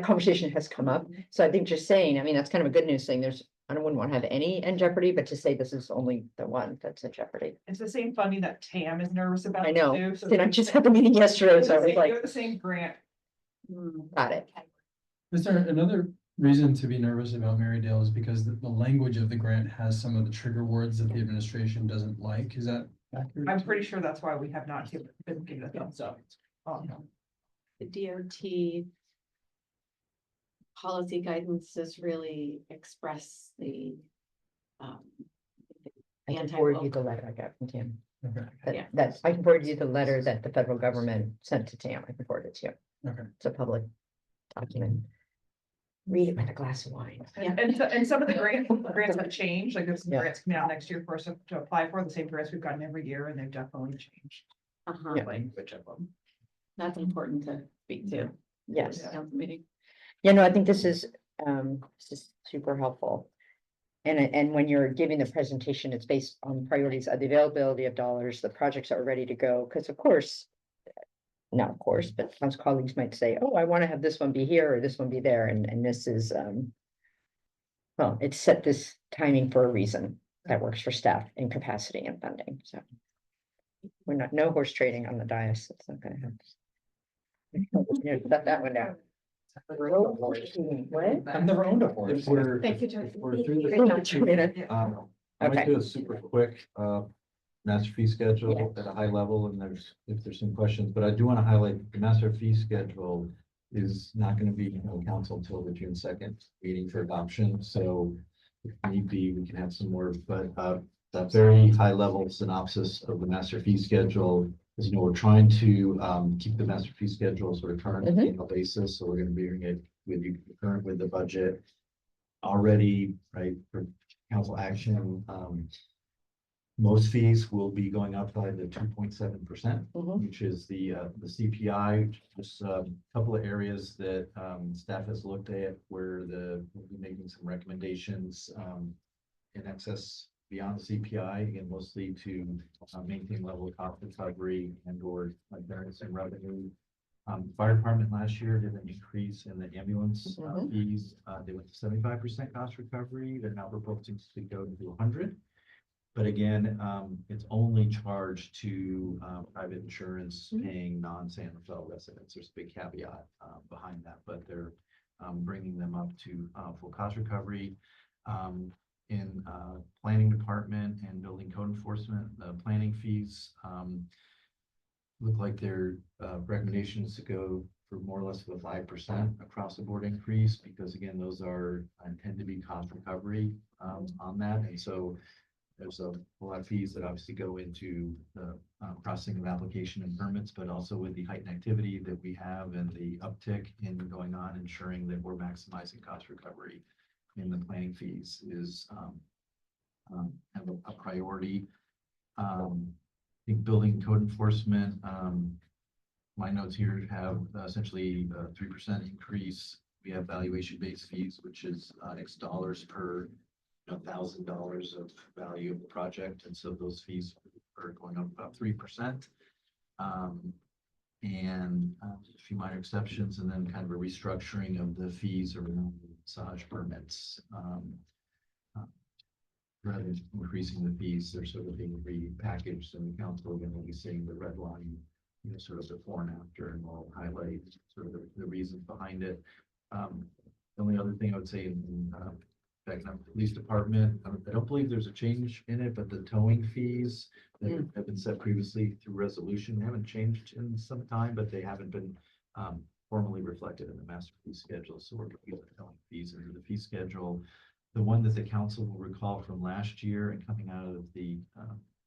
conversation has come up. So I think just saying, I mean, that's kind of a good news thing. I wouldn't want to have any in jeopardy, but to say this is only the one that's in jeopardy. It's the same funding that TAM is nervous about. I know. too, so And I just had the meeting yesterday, so I was They're like, the same grant. got it. Is there another reason to be nervous about Marydale is because the language of the grant has some of the trigger words that the administration doesn't like? Is that accurate? I'm pretty sure that's why we have not been given a thumbs up. The DOT policy guidance is really express the I can Anti-woke. forward you the letter I got from Tim. Okay, Yeah. That's, I can forward you the letter that the federal government sent to Tam. I can forward it to you. okay. It's a public document. Read it with a glass of wine. And some of the grants have changed, like there's some Yeah. grants coming out next year for us to apply for, the same grants we've gotten every year, and they've definitely changed the language of them. That's important to speak to. Yes. Council meeting. Yeah, no, I think this is super helpful. And when you're giving the presentation, it's based on priorities of the availability of dollars, the projects that are ready to go, because of course. Not of course, but some colleagues might say, oh, I want to have this one be here or this one be there, and this is well, it's set this timing for a reason that works for staff and capacity and funding, so. We're not, no horse trading on the dais, it's not gonna happen. Yeah, shut that one down. What? I've never owned a horse. if we're, Thank you, if Joyce. we're through Thank you, Joanna. the, I might Okay. do a super quick, master fee schedule at a high level, and if there's some questions, but I do want to highlight the master fee schedule is not going to be in council until the June 2nd meeting for adoption, so if need be, we can have some more, but a very high level synopsis of the master fee schedule is, we're trying to keep the master fee schedule sort of current on an annual basis, so we're going to be doing it with you current with the budget. already, right, for council action, most fees will be going up by the 2.7%, Mhm. which is the CPI. Just a couple of areas that staff has looked at where we'll be making some recommendations in excess beyond the CPI, again, mostly to maintain level of cost recovery and or variance in revenue. Fire department last year did an increase in the ambulance Mhm. fees. They went to 75% cost recovery. They're now proposing to go to 100. But again, it's only charged to private insurance paying non-San Rafael residents. There's a big caveat behind that, but they're bringing them up to full cost recovery. In planning department and building code enforcement, the planning fees look like their recommendations to go for more or less of a 5% across the board increase, because again, those are intend to be cost recovery on that. And so there's a lot of fees that obviously go into the processing of application and permits, but also with the heightened activity that we have and the uptick in going on, ensuring that we're maximizing cost recovery in the planning fees is kind of a priority. I think building code enforcement, my notes here have essentially a 3% increase. We have valuation-based fees, which is X dollars per $1,000 of value of the project, and so those fees are going up about 3%. And a few minor exceptions, and then kind of a restructuring of the fees around massage permits. Rather than increasing the fees, they're sort of being repackaged, and the council are going to be seeing the red line, sort of before and after, and we'll highlight sort of the reasons behind it. The only other thing I would say in police department, I don't believe there's a change in it, but the towing fees that have been set previously through resolution haven't changed in some time, but they haven't been formally reflected in the master fee schedule. So we're putting the towing fees into the fee schedule. The one that the council will recall from last year and coming out of the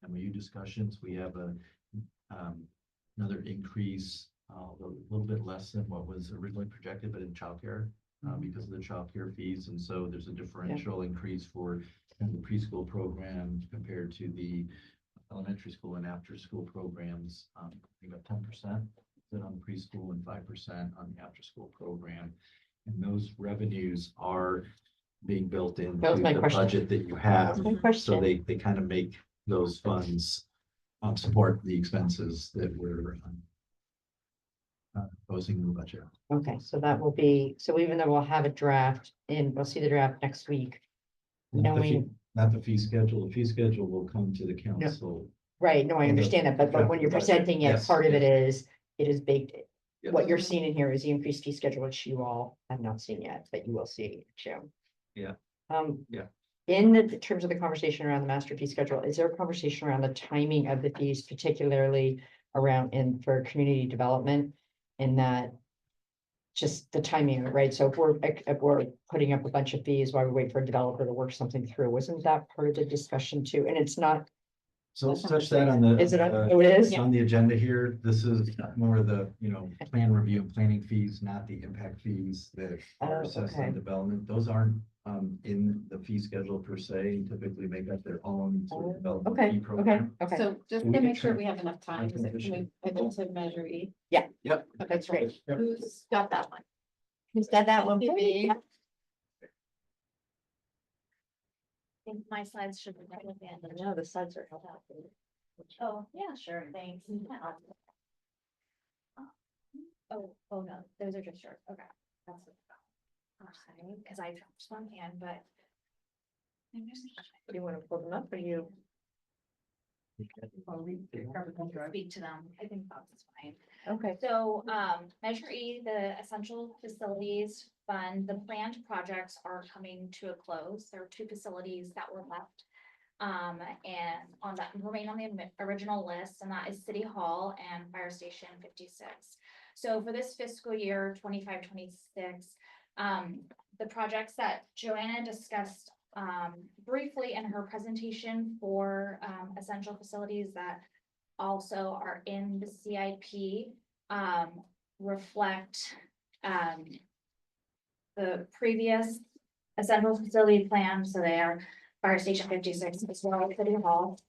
MOU discussions, we have another increase, a little bit less than what was originally projected, but in childcare. Because of the childcare fees, and so there's a differential increase for the preschool program compared to the elementary school and after school programs. We got 10% on the preschool and 5% on the after school program, and those revenues are being built into That was my the question. budget that you have. That's my So question. they kind of make those funds support the expenses that we're proposing in the budget. Okay, so that will be, so even though we'll have a draft we'll see the draft next week. Knowing, Not the fee schedule. The fee schedule will come to the council. right, no, I understand that, but when you're presenting it, Yes, part of it yes. is baked. Yes. What you're seeing in here is the increased fee schedule, which you all have not seen yet, but you will see too. Yeah. Yeah. In the terms of the conversation around the master fee schedule, is there a conversation around the timing of the fees, particularly around for community development? In that, just the timing, right? So if we're putting up a bunch of fees while we wait for a developer to work something through, wasn't that part of the discussion too? And it's not, So let's touch that on the. is it, oh, it is? On the agenda here. This is more of the, plan review and planning fees, not the impact fees that are Oh, assessed okay. on development. Those aren't in the fee schedule per se, typically make up their own sort of development Okay, fee okay, program. okay. So just We to can make sure tran- we have enough time, is it, can we pivot to Measure E? Yep. Okay, That's great. Yep. Who's got that one? Who's got that one? Maybe. I think my slides should be right at the end. No, the sides are held out. Oh, yeah, sure, thanks. Oh, no, those are just short, okay. That's because I dropped one hand, but. Do you want to pull them up or you? Speak to them, I think that's fine. Okay. So, Measure E, the Essential Facilities Fund, the planned projects are coming to a close. There are 2 facilities that were left. And on that remain on the original list, and that is City Hall and Fire Station 56. So for this fiscal year, 25-26, the projects that Joanna discussed briefly in her presentation for essential facilities that also are in the CIP reflect the previous a central facility plan, so they are Fire Station 56 as well as City Hall.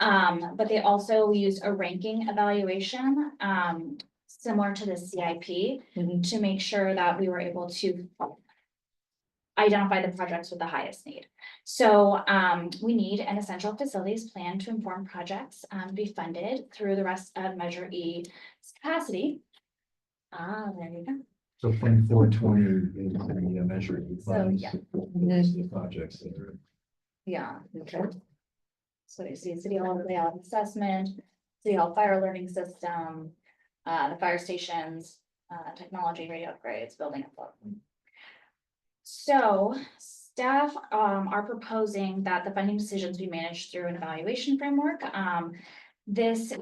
But they also use a ranking evaluation, similar to the CIP, Mhm. to make sure that we were able to identify the projects with the highest need. So, we need an essential facilities plan to inform projects, be funded through the rest of Measure E capacity. There you go. So Fund 420 is the measure. So, yeah. The projects that are. Yeah. Okay. So you see City Hall layout assessment, City Hall fire alerting system, the fire stations, technology, radio upgrades, building and floor. So staff, are proposing that the funding decisions be managed through an evaluation framework. This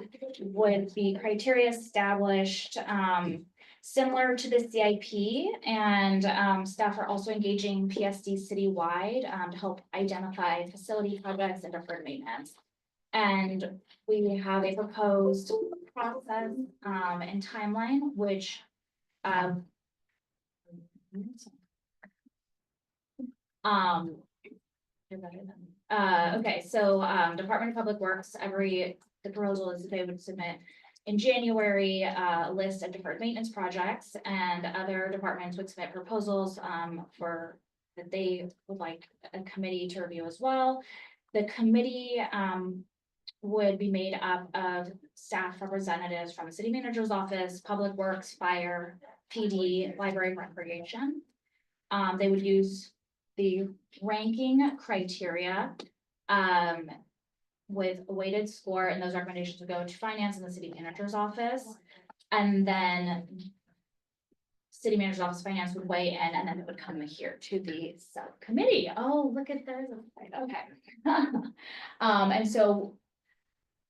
would be criteria established, similar to the CIP, and staff are also engaging PSD citywide, to help identify facility projects and deferred maintenance. And we have a proposed process, and timeline, which, okay, so, Department of Public Works, the proposal is they would submit in January, a list of deferred maintenance projects, and other departments would submit proposals, for, that they would like a committee to review as well. The committee, would be made up of staff representatives from the city manager's office, Public Works, Fire, PD, Library and Recreation. They would use the ranking criteria, with a weighted score, and those recommendations would go to finance and the city manager's office. And then city manager's office finance would weigh in, and then it would come here to the subcommittee. Oh, look at this. Okay. And so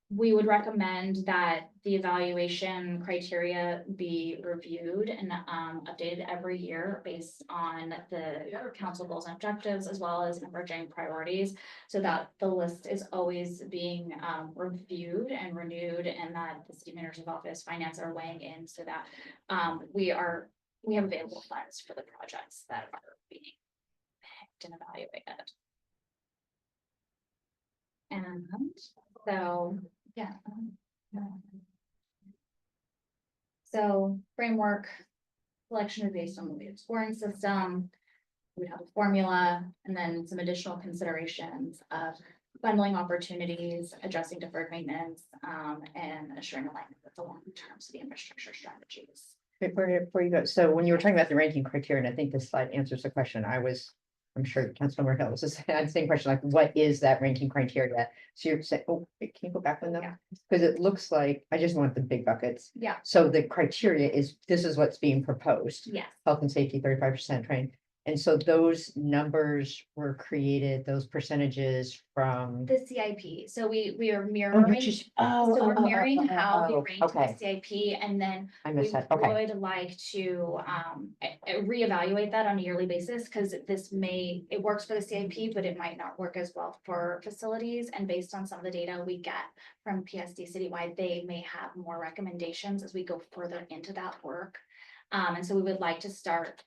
we would recommend that the evaluation criteria be reviewed and updated every year based on the council goals and objectives, as well as emerging priorities, so that the list is always being reviewed and renewed, and that the city manager's office finance are weighing in, so that we have available funds for the projects that are being picked and evaluated. And so, yeah. So framework selection is based on the weighted scoring system. We have a formula, and then some additional considerations of bundling opportunities, addressing deferred maintenance, and assuring alignment with the long-term city infrastructure strategies. Before you go, so when you were talking about the ranking criteria, and I think this slide answers the question, I'm sure Councilmember Hill was the same question, like, what is that ranking criteria? So you're saying, oh, wait, can you go back on them? Yeah. Because it looks like, I just want the big buckets. Yeah. So the criteria is, this is what's being proposed. Yes. Health and safety, 35% trained. And so those numbers were created, those percentages from. The CIP, so we are Oh, mirroring. you're just, oh, So we're mirroring how we oh, ranked the okay. CIP, and then I we missed that, okay. would like to reevaluate that on a yearly basis, because it works for the CIP, but it might not work as well for facilities, and based on some of the data we get from PSD citywide, they may have more recommendations as we go further into that work. And so we would like to start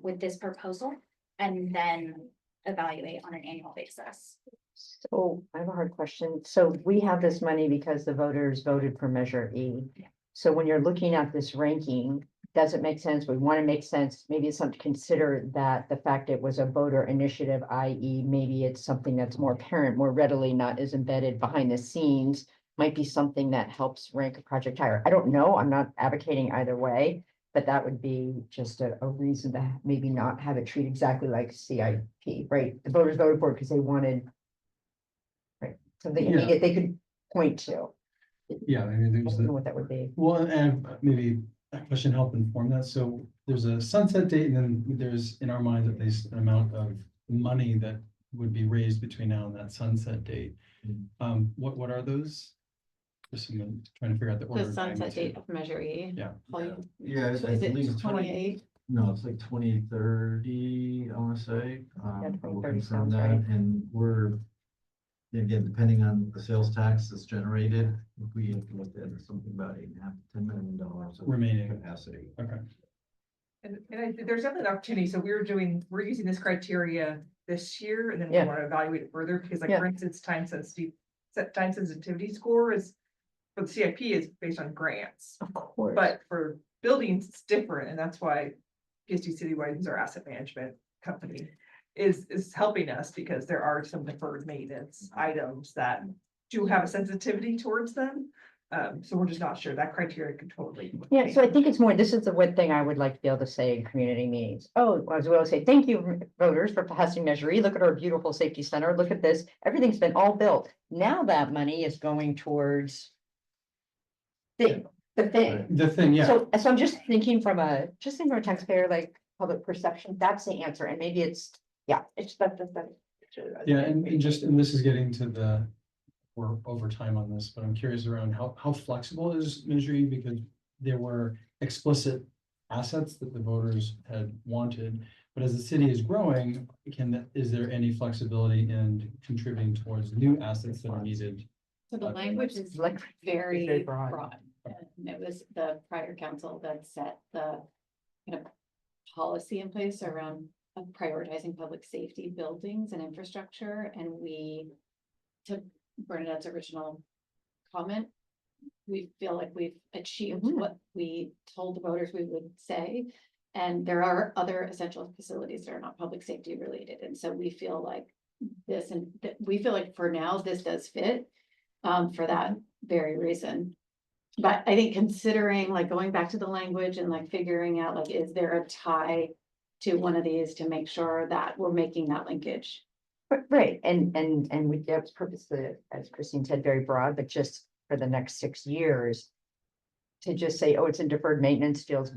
with this proposal and then evaluate on an annual basis. So I have a hard question. So we have this money because the voters voted for Measure E. So when you're looking at this ranking, does it make sense? We want to make sense. Maybe it's something to consider, that the fact it was a voter initiative, i.e. maybe it's something that's more apparent, more readily, not as embedded behind the scenes, might be something that helps rank a project higher. I don't know. I'm not advocating either way, but that would be just a reason to maybe not have it treated exactly like CIP, right? The voters voted for it because they wanted. Right, something Yeah. immediate they could point to. Yeah, I mean, I there's don't know what that would be. well, and maybe a question to help inform that. So there's a sunset date, and then there's in our minds at least an amount of money that would be raised between now and that sunset date. What are those? Just someone trying to figure out the order. The of sunset magnitude. date of Measure E. Yeah. Yeah, I Is believe it it's 28? No, it's like 2030, I wanna say. We'll 2030 confirm sounds that, right. and we're, again, depending on the sales tax that's generated, if we looked at something about $8.5 to $10 million of Remaining. capacity. Okay. And I think there's definitely an opportunity, so we're using this criteria this year, and then we Yeah. want to evaluate it further, because like, Yeah. for instance, time sensitivity score is. For the CIP is based on grants, Of course. but for buildings, it's different, and that's why PSD Citywide, who's our asset management company, is helping us, because there are some deferred maintenance items that do have a sensitivity towards them. So we're just not sure, that criteria could totally. Yeah, so I change. think it's more, this is the one thing I would like to be able to say in community meetings. Oh, as well say, thank you voters for passing Measure E. Look at our beautiful safety center. Look at this. Everything's been all built. Now that money is going towards the thing. The thing, yeah. So I'm just thinking from a taxpayer, like public perception, that's the answer. And maybe it's, yeah, it's that. Yeah, and this is getting to we're over time on this, but I'm curious around how flexible is Measure E, because there were explicit assets that the voters had wanted. But as the city is growing, is there any flexibility in contributing towards new assets that are needed? So the language is Like very very broad. broad. And it was the prior council that set the kind of policy in place around prioritizing public safety buildings and infrastructure. And we took Bernadette's original comment. We feel like we've achieved what we told the voters we would say. And there are other essential facilities that are not public safety related. And so we feel like this, and we feel like for now, this does fit for that very reason. But I think considering, like, going back to the language and like figuring out, like, is there a tie to one of these to make sure that we're making that linkage? Right, and we, that's purposely, as Christine said, very broad, but just for the next 6 years. To just say, oh, it's in deferred maintenance feels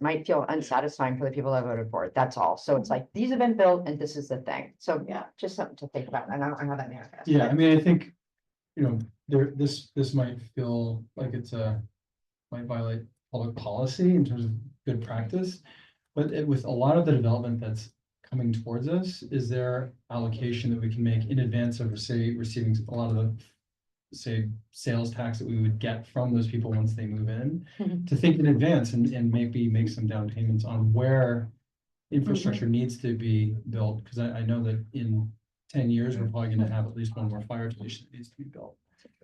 might feel unsatisfying for the people that voted for it, that's all. So it's like, these have been built and this is the thing. So yeah, just something to think about, and I don't know how that manifests. Yeah, I mean, I think, this might feel like might violate public policy in terms of good practice. But with a lot of the development that's coming towards us, is there allocation that we can make in advance of, say, receiving a lot of the, say, sales tax that we would get from those people once they move in, to think in advance and maybe make some down payments on where infrastructure needs to be built, because I know that in 10 years, we're probably gonna have at least one more fire station that needs to be built.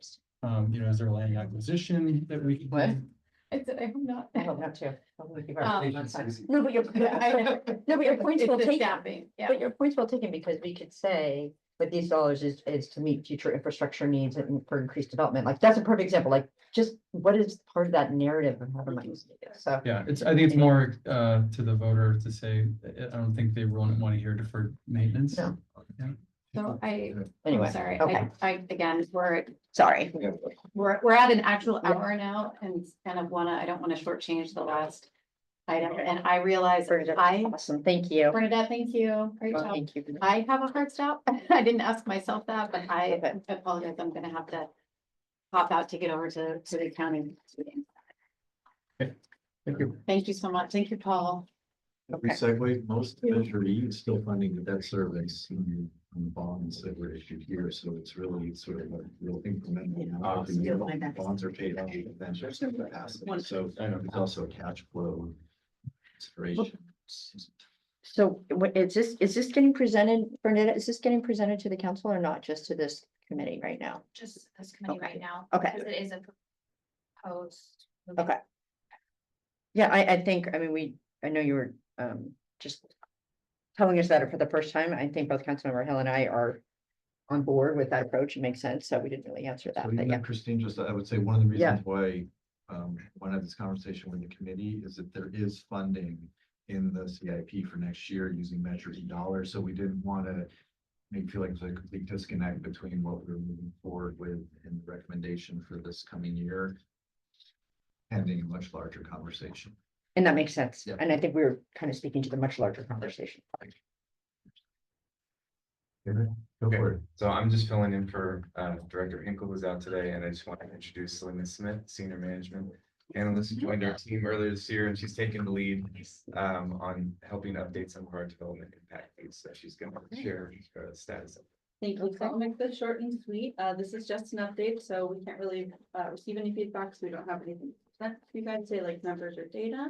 Is there a land acquisition that we can? What? I hope not. I hope not too. No, but your I- no, but your points It's will the take, staffing, yeah. but your points will taken, because we could say, but these dollars is to meet future infrastructure needs and for increased development. Like, that's a perfect example, like, just what is part of that narrative of how the money is needed, so. Yeah, I think it's more to the voter to say, I don't think they want to hear deferred maintenance. No. Yeah. So Anyway, sorry, okay. again, Sorry. we're at an actual hour now and kind of I don't wanna shortchange the last item, and I realize Awesome, thank you. Bernadette, thank you, great job. Thank you. I have a hard stop. I didn't ask myself that, but I Okay. apologize. I'm gonna have to hop out to get over to the county meeting. Thank you. Thank you so much. Thank you, Paul. We segue, most of Measure E is still funding the debt service on the bonds that were issued here, so it's really sort of a real incremental. The bonds are paid off, then there's some capacity, so it's also a cash flow inspiration. So is this getting presented, Bernadette, is this getting presented to the council or not, just to this committee right now? Just this committee Okay. right now. Okay. Because it is a proposed. Okay. Yeah, I think, I mean, I know you were just telling us that for the first time. I think both Councilmember Hill and I are on board with that approach. It makes sense, so we didn't really answer So that, but even yeah. Christine, just, I would say one of the Yeah. reasons why, want to have this conversation with the committee is that there is funding in the CIP for next year using Measure E dollars, so we didn't want to make feel like there's a complete disconnect between what we're moving forward with and the recommendation for this coming year, pending a much larger conversation. And that makes sense. Yeah. And I think we were kind of speaking to the much larger conversation. Go for it. So I'm just filling in for Director Hinkle, who's out today, and I just want to introduce Selena Smith, Senior Management Analyst, who joined our team earlier this year, and she's taken the lead on helping update some of our development impact fees. So she's going to share the status of it. Thank you. So I'll make this short and sweet. This is just an update, so we can't really receive any feedback, so we don't have anything to present to you guys, say like numbers or data.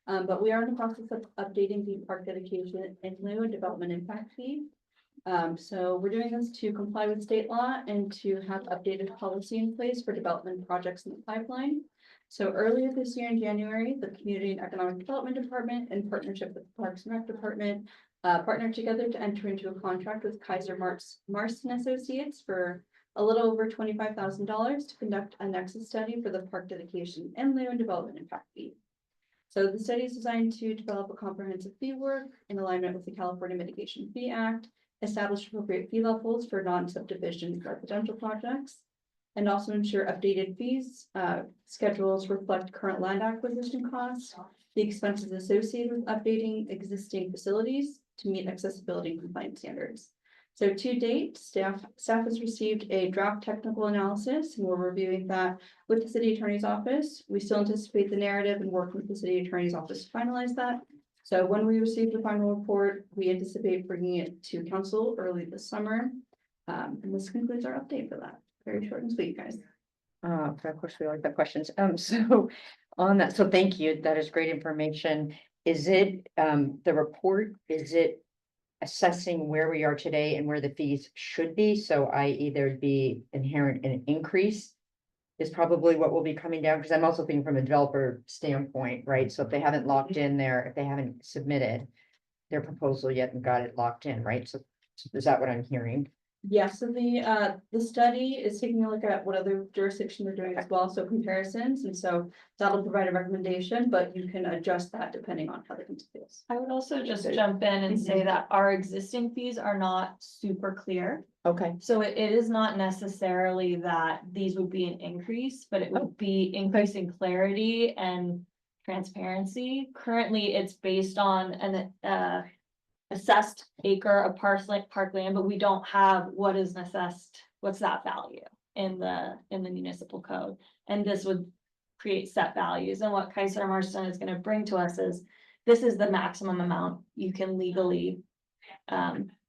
But we are in the process of updating the park dedication in lieu and development impact fee. So we're doing this to comply with state law and to have updated policy in place for development projects in the pipeline. So earlier this year in January, the Community and Economic Development Department, in partnership with the Parks and Rec Department, partnered together to enter into a contract with Kaiser Marston Associates for a little over $25,000 to conduct a nexus study for the park dedication in lieu and development impact fee. So the study is designed to develop a comprehensive fee work in alignment with the California Mitigation Fee Act, establish appropriate fee levels for non-subdivision residential projects, and also ensure updated fees schedules reflect current land acquisition costs, the expenses associated with updating existing facilities to meet accessibility and compliance standards. So to date, staff has received a draft technical analysis, and we're reviewing that with the city attorney's office. We still anticipate the narrative and work with the city attorney's office to finalize that. So when we receive the final report, we anticipate bringing it to council early this summer. And this concludes our update for that. Very short and sweet, guys. Of course, we like the questions. So on that, so thank you. That is great information. Is it, the report, is it assessing where we are today and where the fees should be? So i.e. there'd be inherent an increase is probably what will be coming down, because I'm also thinking from a developer standpoint, right? So if they haven't locked in if they haven't submitted their proposal yet and got it locked in, right? So is that what I'm hearing? Yeah, so the study is taking a look at what other jurisdictions are doing as well, so comparisons, and so that'll provide a recommendation, but you can adjust that depending on how the council feels. I would also just jump in and say that our existing fees are not super clear. Okay. So it is not necessarily that these would be an increase, but it would be increasing clarity and transparency. Currently, it's based on an assessed acre of parkland, but we don't have what is an assessed, what's that value in the municipal code. And this would create set values. And what Kaiser Marston is going to bring to us is this is the maximum amount you can legally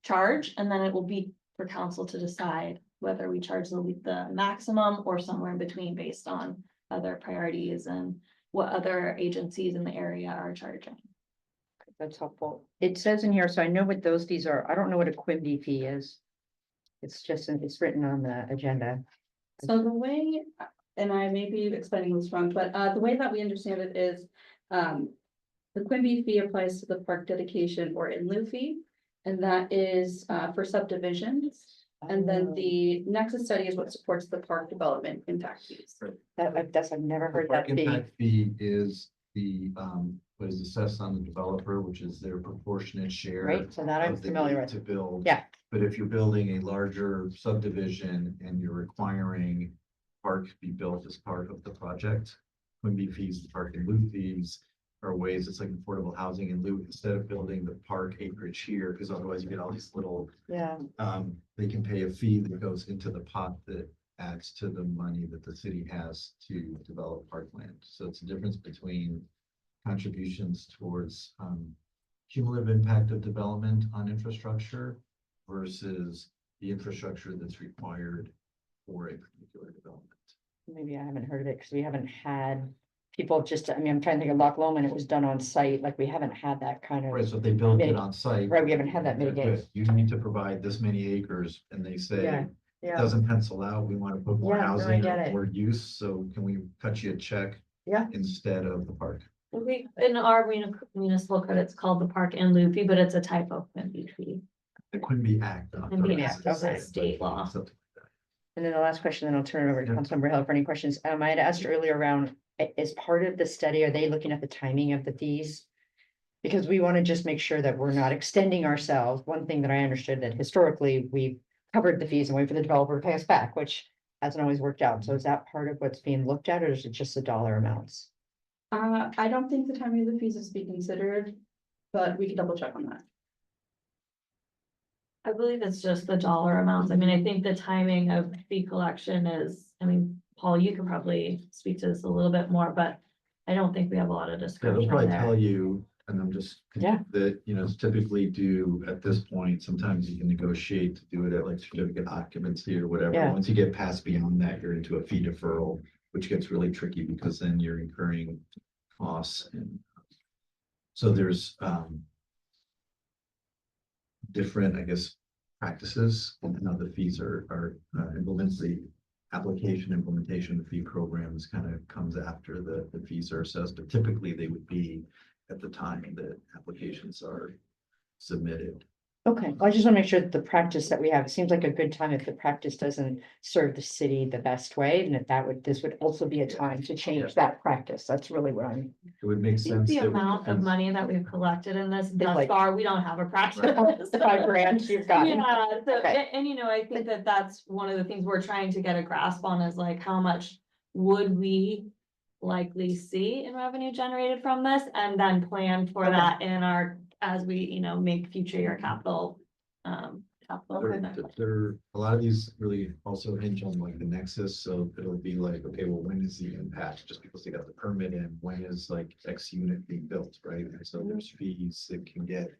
charge, and then it will be for council to decide whether we charge the maximum or somewhere in between based on other priorities and what other agencies in the area are charging. That's helpful. It says in here, so I know what those fees are. I don't know what a Quimby fee is. It's just, it's written on the agenda. So the way, and I may be explaining this wrong, but the way that we understand it is the Quimby fee applies to the park dedication or in lieu fee, and that is for subdivisions. And then the nexus study is what supports the park development impact fees. I've never The heard park that fee. impact fee is the, what is assessed on the developer, which is their proportionate share. Right, so that I'm of the familiar need with. To build. Yeah. But if you're building a larger subdivision and you're requiring park be built as part of the project, Quimby fees, the park and lieu fees are ways it's like affordable housing in lieu, instead of building the park acreage here, because otherwise you get all these little, Yeah, they can pay a fee that goes into the pot that adds to the money that the city has to develop parkland. So it's a difference between contributions towards cumulative impact of development on infrastructure versus the infrastructure that's required for a particular development. maybe I haven't heard of it because we haven't had people just, I mean, I'm trying to think of Loch Lomond, it was done on site, like we haven't had that kind of. Right, so if they build it Mitig- on site. Right, we haven't had that they're mitigation. good. You need to provide this many acres and they say, Yeah, it yeah, doesn't pencil out, we want to put more Yeah, no, I housing get or it. more use, so can we cut you a check? Yeah. Instead of the park. In our municipal code, it's called the park and lieu fee, but it's a type of Quimby fee. The Quimby Act. Quimby Act, is a okay. state law. Something like that. and then the last question, then I'll turn it over to Yeah. Councilmember Hill for any questions. I had asked earlier around, as part of the study, are they looking at the timing of the fees? Because we want to just make sure that we're not extending ourselves. One thing that I understood that historically we've covered the fees and wait for the developer to pay us back, which hasn't always worked out. So is that part of what's being looked at, or is it just the dollar amounts? I don't think the timing of the fees is to be considered, but we can double check on that. I believe it's just the dollar amounts. I mean, I think the timing of fee collection is, I mean, Paul, you can probably speak to this a little bit more, but I don't think we have a lot of Yeah, they'll discretion probably tell there. you, and I'm just. Yeah. That, it's typically do at this point, sometimes you can negotiate to do it at like certificate occupancy or whatever. Yeah. Once you get past beyond that, you're into a fee deferral, which gets really tricky because then you're incurring costs and So there's, different, I guess, practices and how the fees are implements the application implementation, the fee programs kind of comes after the fees are assessed, but typically they would be at the time that applications are submitted. Okay, I just want to make sure that the practice that we have, it seems like a good time if the practice doesn't serve the city the best way, and this would also be a time to change that practice. That's really what I'm. It would make I think sense. the that we amount of depends- money that we've collected in this thus like- far, we don't have a practice. The $5,000 you've gotten. Yeah, so, Okay. and you know, I think that that's one of the things we're trying to get a grasp on is like, how much would we likely see in revenue generated from this, and then plan for Okay. that in our, as we, you know, make future year capital. Capital There, a lot of these really also hinge on like the nexus, so it'll be like, okay, well, when is the impact, just because they got the permit in, when is like X unit being built, right? And so there's fees that can get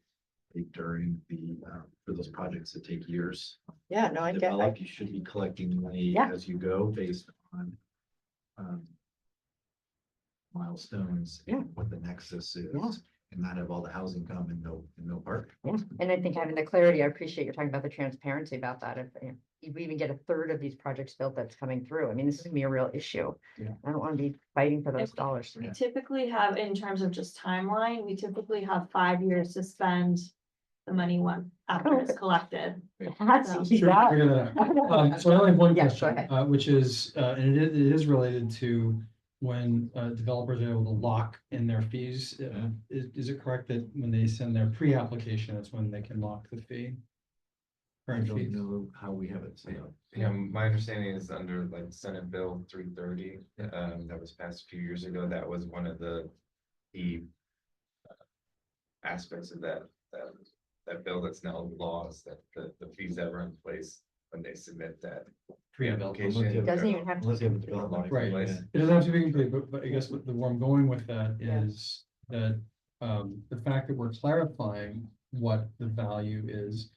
paid during the, for those projects that take years. Yeah, no, I to get, develop. You should be collecting money Yeah. as you go based on, milestones Yeah. and what the nexus is. Yeah. And not have all the housing come and no park. yeah, and I think having the clarity, I appreciate you're talking about the transparency about that. If we even get a third of these projects built that's coming through, I mean, this is gonna be a real issue. Yeah. I don't want to be fighting for those If- dollars. We typically have, in terms of just timeline, we typically have 5 years to spend the money after it's collected. That's So- easy. Sure, figure that out. So I only have one Yeah, go question, ahead. which is, and it is related to when developers are able to lock in their fees. Is it correct that when they send their pre-application, that's when they can lock the fee? I Current don't fees? know how we have it set up. Yeah, my understanding is under like Senate Bill 330, that was passed a few years ago, that was one of the key aspects of that bill that's now laws, that the fees that were in place when they submit that Pre-application. application. Doesn't even have to. Unless you have a development. Right. Place. It doesn't have to be complete, but I guess where I'm going with that Yeah. is that the fact that we're clarifying what the value is.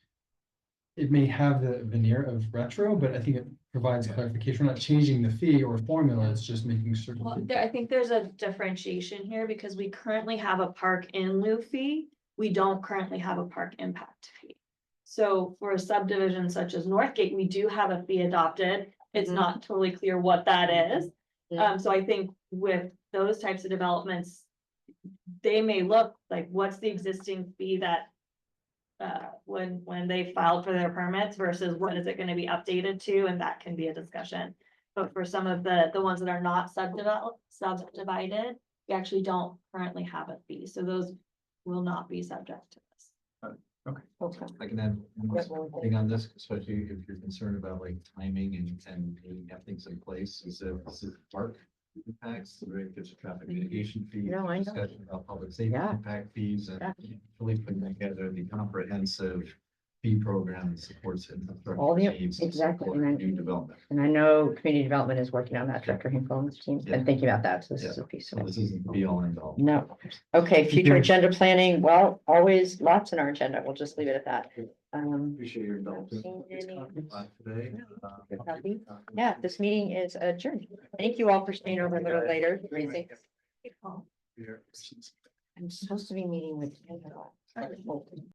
It may have the veneer of retro, but I think it provides Yeah. clarification. We're not changing the fee or formula, it's just making certain. Well, I think there's a differentiation here because we currently have a park in lieu fee. We don't currently have a park impact fee. So for a subdivision such as Northgate, we do have a fee adopted. It's Mhm. not totally clear what that is. Yeah. So I think with those types of developments, they may look like, what's the existing fee that when they filed for their permits versus what is it gonna be updated to, and that can be a discussion. But for some of the ones that are not subdivided, we actually don't currently have a fee, so those will not be subject to this. Okay. I can add one more thing on this, especially if you're concerned about like timing and you have things in place, is that this is park impacts, right? There's a traffic mitigation fee. No, I know. Discussion about public safety Yeah. impact fees and Yeah. really putting together the comprehensive fee program that supports All the- infrastructure needs. to exactly, support and New development. And I know community development is working on that, Director Hinkle and his team's been Yeah. thinking about that, so this is Yeah. a piece So of it. this isn't the be all end all. No, okay, future you. agenda planning, well, always lots in our agenda, we'll just leave it at that. Appreciate your indulgence. Today. Yeah, this meeting is adjourned. Thank you all for staying over a little later, Raising. I'm supposed to be meeting with.